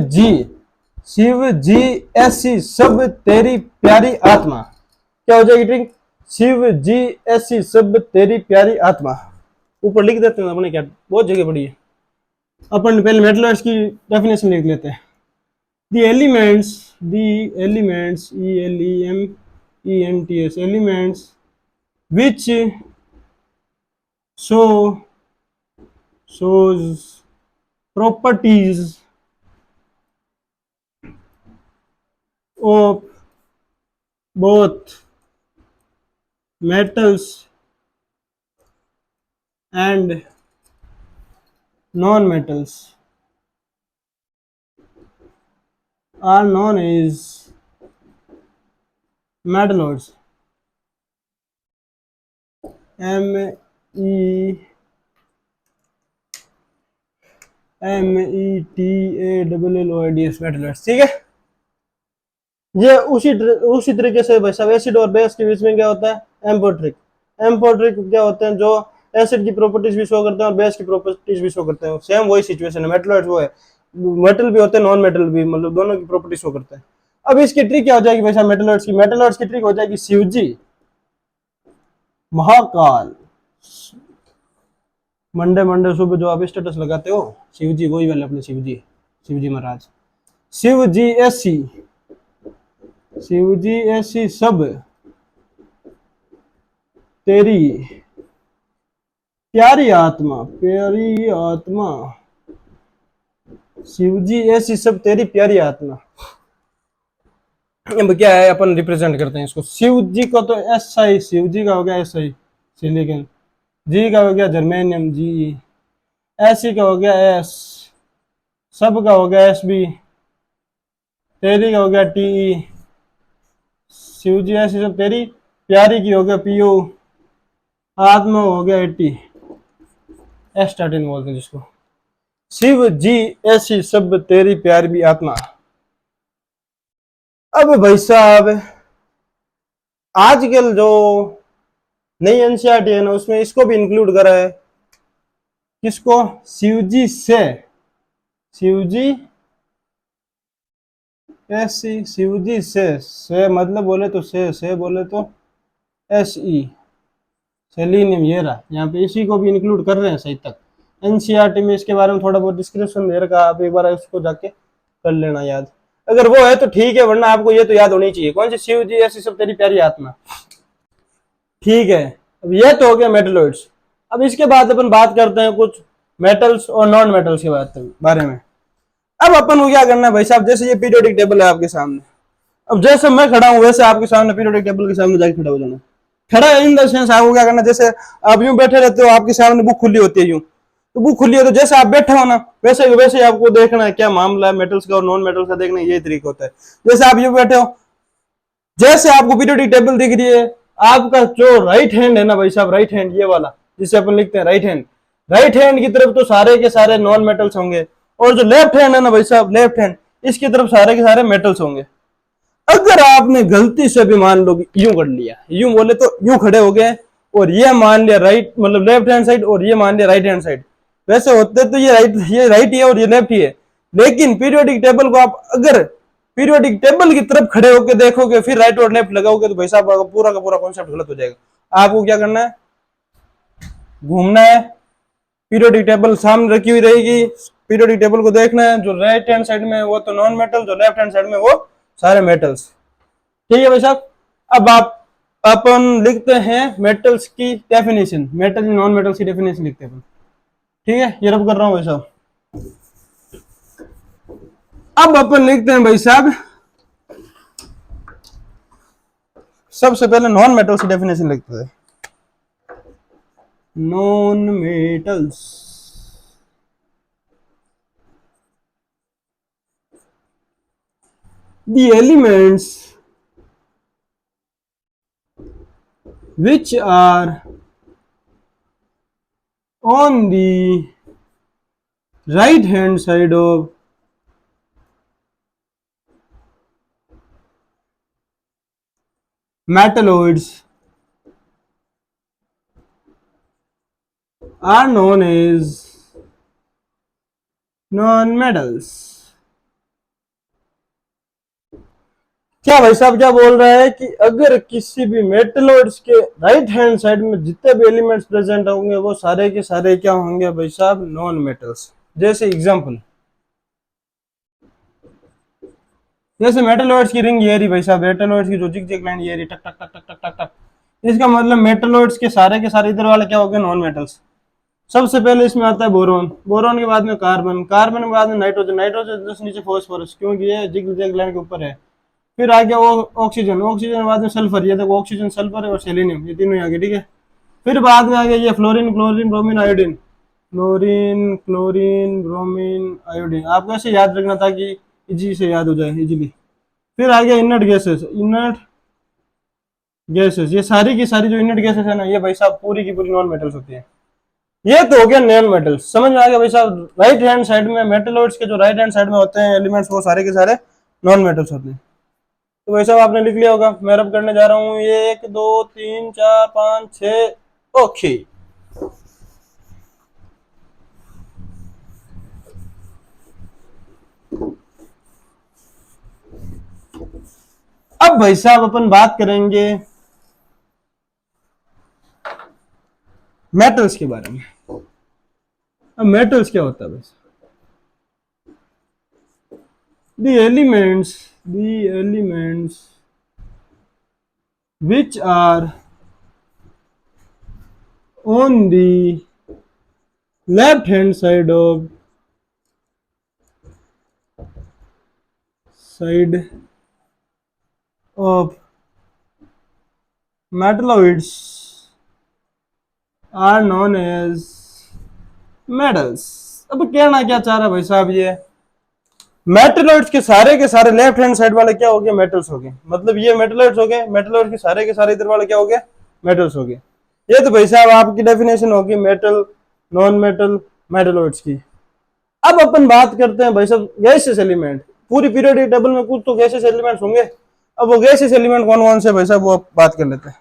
जी ऐसी सब तेरी प्यारी आत्मा। क्या हो जाएगी ट्रिक, शिव जी ऐसी सब तेरी प्यारी आत्मा। ऊपर लिख देते हैं अपने, क्या बहुत जगह पड़ी है, अपन पहले मेटलॉइड्स की डेफिनेशन लिख लेते हैं। The elements elements which shows properties of both metals and non-metals are known as metalloids। METALLOIDS metalloids. ठीक है, ये उसी तरीके से भाई साहब एसिड और बेस के बीच में क्या होता है, एम्फोट्रिक। एम्फोट्रिक क्या होते हैं, जो एसिड की प्रॉपर्टीज भी शो करते हैं और बेस की प्रॉपर्टीज भी शो करते हैं। सेम वही सिचुएशन है, मेटलॉइड्स वो है, मेटल भी होते हैं नॉन मेटल भी, मतलब दोनों की प्रॉपर्टी शो करते हैं। अब इसकी ट्रिक क्या हो जाएगी भाई साहब, मेटलॉइड्स की ट्रिक हो जाएगी, शिवजी महाकाल। मंडे सुबह जो आप स्टेटस लगाते हो, शिवजी वही वाले अपने शिवजी महाराज। शिवजी ऐसी सब तेरी प्यारी आत्मा, शिवजी ऐसी सब तेरी प्यारी आत्मा। अब क्या है, अपन रिप्रेजेंट करते हैं इसको। शिव जी को तो SI, शिव जी का हो गया SI सिलिकॉन, जी का हो गया जर्मेनियम जी, ऐसी का हो गया S, सब का हो गया SB, तेरी का हो गया TE। शिव जी ऐसी सब तेरी प्यारी की हो गया PO, आत्मा हो गया 80, S13 बोलते हैं जिसको। शिव जी ऐसी सब तेरी प्यारी भी आत्मा। अब भाई साहब आजकल जो नई एनसीईआरटी है ना, उसमें इसको भी इंक्लूड करा है। किसको, शिवजी से मतलब बोले तो से बोले तो SE सेलिनियम, ये रहा यहाँ पे, इसी को भी इंक्लूड कर रहे हैं सही तक। एनसीईआरटी में इसके बारे में थोड़ा बहुत डिस्क्रिप्शन दे रखा, आप एक बार उसको जाके कर लेना याद, अगर वो है तो ठीक है, वरना आपको ये तो याद होनी चाहिए, कौन सी, शिव जी ऐसी सब तेरी प्यारी आत्मा। ठीक है, अब ये तो हो गया मेटलॉइड्स। अब इसके बाद अपन बात करते हैं कुछ मेटल्स और नॉन मेटल्स के बारे में। अब अपन को क्या करना है भाई साहब, जैसे ये पीरियोडिक टेबल है आपके सामने, अब जैसे मैं खड़ा हूं वैसे आपके सामने पीरियोडिक टेबल के सामने जाके खड़ा हो जाना। खड़ा इन द सेंस आपको क्या करना, जैसे आप यूं बैठे रहते हो, आपके सामने बुक खुली होती है यूं, तो बुक खुली है तो जैसे आप बैठे हो ना, वैसे आपको देखना है क्या मामला है मेटल्स का और नॉन मेटल्स का, देखना ये तरीका होता है। जैसे आप यूं बैठे हो, जैसे आपको पीरियोडिक टेबल दिख रही है, आपका जो राइट हैंड है ना भाई साहब, राइट हैंड ये वाला जिसे अपन लिखते हैं राइट हैंड की तरफ तो सारे के सारे नॉन मेटल्स होंगे, और जो लेफ्ट हैंड है ना भाई साहब, लेफ्ट हैंड, इसकी तरफ सारे के सारे मेटल्स होंगे। अगर आपने गलती से भी मान लो यूं कर लिया, यूं बोले तो यूं खड़े हो गए और ये मान लिया राइट, मतलब लेफ्ट हैंड साइड, और ये मान लिया राइट हैंड साइड। वैसे होते तो ये राइट ही है और ये लेफ्ट ही है, लेकिन पीरियोडिक टेबल को आप अगर पीरियोडिक टेबल की तरफ खड़े होकर देखोगे फिर राइट और लेफ्ट लगाओगे तो भाई साहब पूरा का पूरा कॉन्सेप्ट गलत हो जाएगा। आपको क्या करना है, घूमना है, पीरियोडिक टेबल सामने रखी हुई रहेगी, पीरियोडिक टेबल को देखना है, जो राइट हैंड साइड में वो तो नॉन मेटल, जो लेफ्ट हैंड साइड में वो सारे मेटल्स। ठीक है भाई साहब। अब आप अपन लिखते हैं मेटल्स की डेफिनेशन, मेटल नॉन मेटल्स की डेफिनेशन लिखते हैं। ठीक है, ये रब कर रहा हूं भाई साहब। अब अपन लिखते हैं भाई साहब, सबसे पहले नॉन मेटल्स की डेफिनेशन लिखते हैं। Non metals, the elements which are on the right hand side of metalloids are known as non-metals। क्या भाई साहब क्या बोल रहा है कि अगर किसी भी मेटलॉइड्स के राइट हैंड साइड में जितने भी एलिमेंट्स प्रेजेंट होंगे वो सारे के सारे क्या होंगे भाई साहब, नॉन मेटल्स। जैसे एग्जांपल, जैसे मेटलॉइड्स की रिंग ये रही भाई साहब, मेटलॉइड्स की जो जिग जिग लाइन ये रही, टक टक टक टक टक टक टक, इसका मतलब मेटलॉइड्स के सारे इधर वाले क्या हो गए, नॉन मेटल्स। सबसे पहले इसमें आता है बोरोन, बोरोन के बाद में कार्बन, कार्बन के बाद में नाइट्रोजन, नाइट्रोजन जस्ट नीचे फॉस्फोरस क्योंकि ये जिग जिग लाइन के ऊपर है। फिर आ गया वो ऑक्सीजन, ऑक्सीजन के बाद में सल्फर, ये देखो ऑक्सीजन सल्फर और सेलेनियम, ये तीनों आ गए। ठीक है, फिर बाद में आ गया ये fluorine, chlorine, bromine, iodine, fluorine, chlorine, bromine, iodine. आपको ऐसे याद रखना था कि इजी से याद हो जाए इजीली। फिर आ गया इनर्ट गैसेस, इनर्ट गैसेस, ये सारी की सारी जो इनर्ट गैसेस है ना, ये भाई साहब पूरी की पूरी नॉन मेटल्स होती है। ये तो हो गया नॉन मेटल्स, समझ में आ गया भाई साहब। राइट हैंड साइड में मेटलॉइड्स के जो राइट हैंड साइड में होते हैं एलिमेंट्स, वो सारे के सारे नॉन मेटल्स होते हैं। तो भाई साहब आपने लिख लिया होगा, मैं रब करने जा रहा हूँ, ये 1 2 3 4 5 6, ओके। अब भाई साहब अपन बात करेंगे मेटल्स के बारे में। अब मेटल्स क्या होता है भाई, the elements which are on the left hand side of metalloids are known as metals। अब कहना क्या चाह रहा है भाई साहब, ये मेटलॉइड्स के सारे लेफ्ट हैंड साइड वाले क्या हो गए, मेटल्स हो गए। मतलब ये मेटलॉइड्स हो गए, मेटलॉइड्स के सारे इधर वाले क्या हो गए, मेटल्स हो गए। ये तो भाई साहब आपकी डेफिनेशन होगी मेटल, नॉन मेटल, मेटलॉइड्स की। अब अपन बात करते हैं भाई साहब गैसेस एलिमेंट। पूरी पीरियोडिक टेबल में कुछ तो गैसेस एलिमेंट्स होंगे। अब वो गैसेस एलिमेंट कौन कौन से भाई साहब वो बात कर लेते हैं।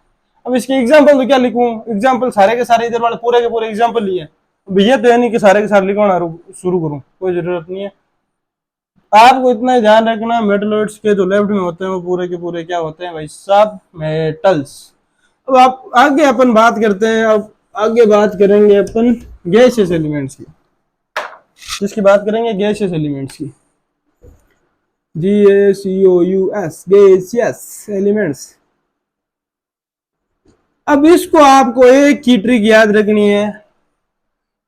अब इसके एग्जांपल तो क्या लिखूं, एग्जांपल सारे के सारे इधर वाले पूरे के पूरे एग्जांपल लिए। अब ये तो है नहीं कि सारे के सारे लिखवाना शुरू करूं, कोई जरूरत नहीं है। आपको इतना ही ध्यान रखना, मेटलॉइड्स के जो लेफ्ट में होते हैं वो पूरे के पूरे क्या होते हैं भाई साहब, मेटल्स। अब आप आगे अपन बात करते हैं, अब आगे बात करेंगे अपन गैसियस एलिमेंट्स की। जिसकी बात करेंगे गैसियस एलिमेंट्स की, GACOUS, गैसियस एलिमेंट्स। अब इसको आपको एक ही ट्रिक याद रखनी है,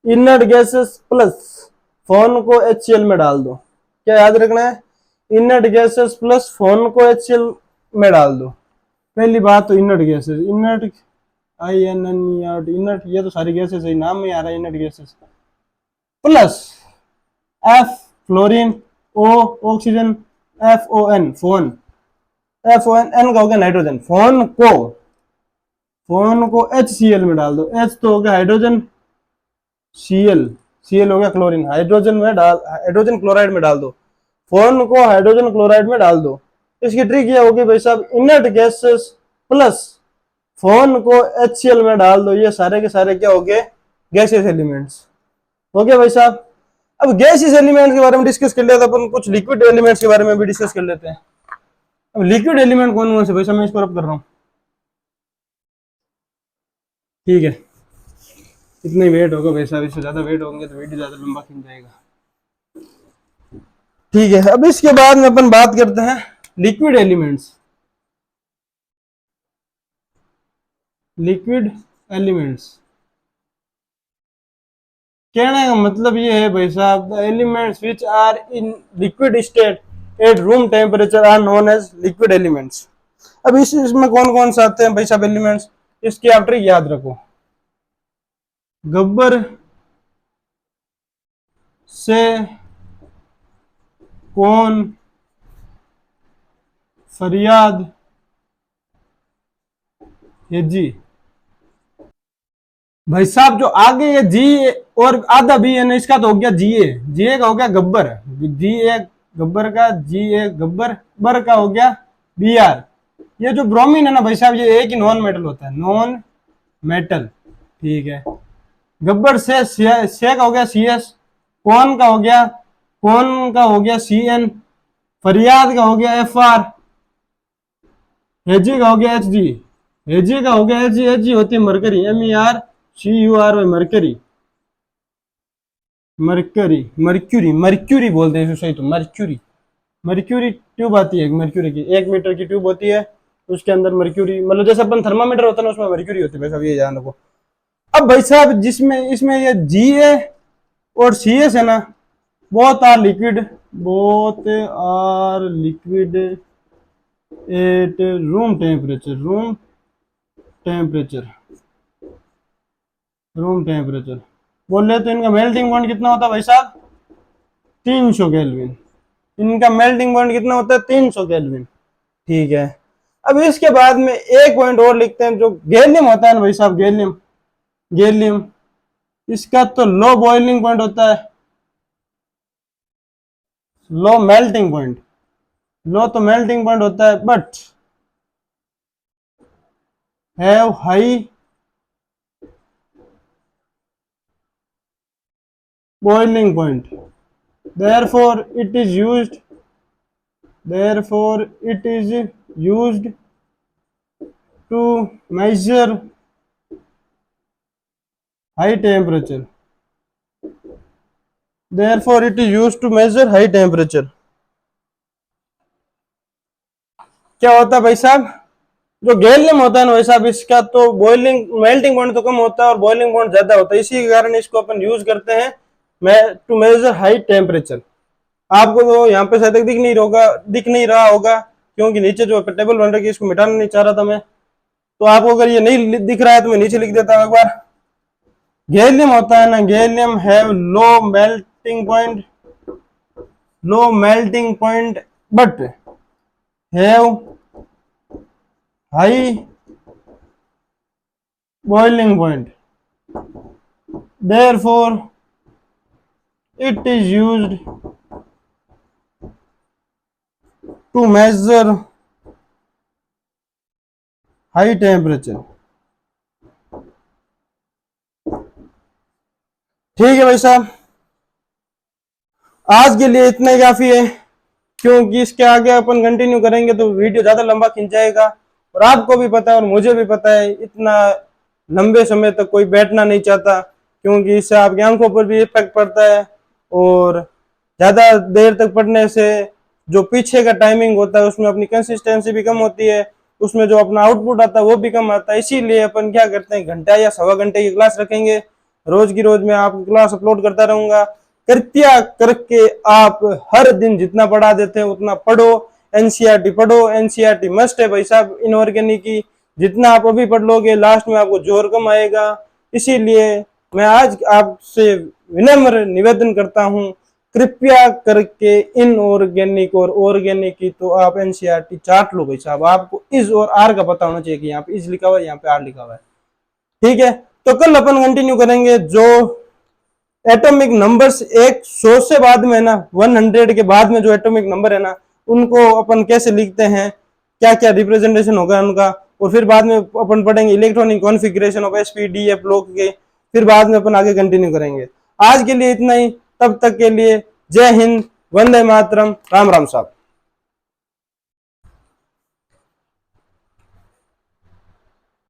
इनर्ट गैसेस प्लस फोन को HCl में डाल दो। क्या याद रखना है, इनर्ट गैसेस प्लस फोन को HCl में डाल दो। पहली बात तो inert gases, inert INNERT, inert, ये तो सारी गैसेस है, नाम में आ रहा है inert gases, plus F fluorine, O oxygen, FON phone, FON, N का हो गया नाइट्रोजन। फोन को HCl में डाल दो। H तो हो गया हाइड्रोजन, Cl हो गया क्लोरीन, हाइड्रोजन क्लोराइड में डाल दो। फोन को हाइड्रोजन क्लोराइड में डाल दो। इसकी ट्रिक ये होगी भाई साहब, इनर्ट गैसेस प्लस फोन को HCl में डाल दो, ये सारे के सारे क्या हो गए, गैसियस एलिमेंट्स हो गए भाई साहब। अब गैसियस एलिमेंट्स के बारे में डिस्कस कर लिया तो अपन कुछ लिक्विड एलिमेंट्स के बारे में भी डिस्कस कर लेते हैं। अब लिक्विड एलिमेंट कौन कौन से भाई साहब, मैं इसको रब कर रहा हूँ, ठीक है, इतना ही वेट होगा भाई साहब, इससे ज्यादा वेट होंगे तो वीडियो ज्यादा लंबा खिंच जाएगा, ठीक है। अब इसके बाद में अपन बात करते हैं लिक्विड एलिमेंट्स। लिक्विड एलिमेंट्स कहने का मतलब ये है भाई साहब, the elements which are in liquid state at room temperature are known as liquid elements. अब इसमें कौन कौन से आते हैं भाई साहब एलिमेंट्स, इसकी आप ट्रिक याद रखो। गब्बर से कौन, फरियाद, ये जी भाई साहब, जो आगे ये जी और आधा बी है ना, इसका तो हो गया जीए का हो गया गब्बर, जीए गब्बर का, जीए गब्बर, बर का हो गया बीआर। ये जो ब्रोमीन है ना भाई साहब, ये एक ही नॉन मेटल होता है, नॉन मेटल, ठीक है। गब्बर से का हो गया CS, कौन का हो गया, कौन का हो गया CN, फरियाद का हो गया FR, हेजी का हो गया HG, हेजी का हो गया HG, HG होती है mercury, MERCURY, mercury, mercury, mercury, mercury बोलते हैं सही तो, मर्क्यूरी, मर्क्यूरी ट्यूब आती है मर्क्यूरी की, 1 मीटर की ट्यूब होती है, उसके अंदर मर्क्यूरी, मतलब जैसे अपन थर्मामीटर होता है ना, उसमें मर्क्यूरी होती है भाई साहब, ये ध्यान रखो। अब भाई साहब जिसमें इसमें ये GA और CS है ना, both are liquid, both are liquid at room temperature, room temperature, room temperature बोले तो इनका मेल्टिंग पॉइंट कितना होता है भाई साहब, 300 केल्विन। इनका मेल्टिंग पॉइंट कितना होता है, 300 केल्विन, ठीक है। अब इसके बाद में एक पॉइंट और लिखते हैं, जो गैलियम होता है ना भाई साहब, गैलियम, गैलियम, इसका तो लो बॉइलिंग पॉइंट होता है, लो मेल्टिंग पॉइंट, लो तो मेल्टिंग पॉइंट होता है, but have high boiling point, therefore it is used, therefore it is used to measure high temperature, therefore it is used to measure high temperature। क्या होता है भाई साहब, जो गैलियम होता है ना भाई साहब, इसका तो बॉइलिंग मेल्टिंग पॉइंट तो कम होता है और बॉइलिंग पॉइंट ज्यादा होता है, इसी के कारण इसको अपन यूज करते हैं टू मेजर हाई टेम्परेचर। आपको तो यहाँ पे शायद दिख नहीं रहा होगा, क्योंकि नीचे जो टेबल बन रही है इसको मिटाना नहीं चाह रहा था मैं, तो आपको अगर ये नहीं दिख रहा है तो मैं नीचे लिख देता हूँ एक बार। गैलियम होता है ना, gallium have low melting point but have high boiling point, therefore it is used to measure high temperature। ठीक है भाई साहब, आज के लिए इतना ही काफी है, क्योंकि इसके आगे अपन कंटिन्यू करेंगे तो वीडियो ज्यादा लंबा खिंच जाएगा, और आपको भी पता है और मुझे भी पता है इतना लंबे समय तक कोई बैठना नहीं चाहता, क्योंकि इससे आपकी आंखों पर भी इफेक्ट पड़ता है, और ज्यादा देर तक पढ़ने से जो पीछे का टाइमिंग होता है उसमें अपनी कंसिस्टेंसी भी कम होती है, उसमें जो अपना आउटपुट आता है वो भी कम आता है। इसीलिए अपन क्या करते हैं, घंटा या सवा घंटे की क्लास रखेंगे, रोज की रोज मैं आपकी क्लास अपलोड करता रहूंगा। कृपया करके आप हर दिन जितना पढ़ा देते हैं उतना पढ़ो, एनसीईआरटी पढ़ो, एनसीईआरटी मस्ट है भाई साहब इनऑर्गेनिक की, जितना आप अभी पढ़ लोगे लास्ट में आपको जोर कम आएगा। इसीलिए मैं आज आपसे विनम्र निवेदन करता हूं, कृपया करके इनऑर्गेनिक और ऑर्गेनिक की तो आप एनसीईआरटी चाट लो भाई साहब, आपको इज और आर का पता होना चाहिए कि यहाँ पे इज लिखा हुआ है, यहाँ पे आर लिखा हुआ है, ठीक है। तो कल अपन कंटिन्यू करेंगे जो एटॉमिक नंबर्स 100 से बाद में ना 100 के बाद में जो एटॉमिक नंबर है ना, उनको अपन कैसे लिखते हैं, क्या क्या रिप्रेजेंटेशन होगा उनका, और फिर बाद में अपन पढ़ेंगे electronic configuration of SPDF block के, फिर बाद में अपन आगे कंटिन्यू करेंगे। आज के लिए इतना ही, तब तक के लिए जय हिंद, वंदे मातरम, राम राम साहब।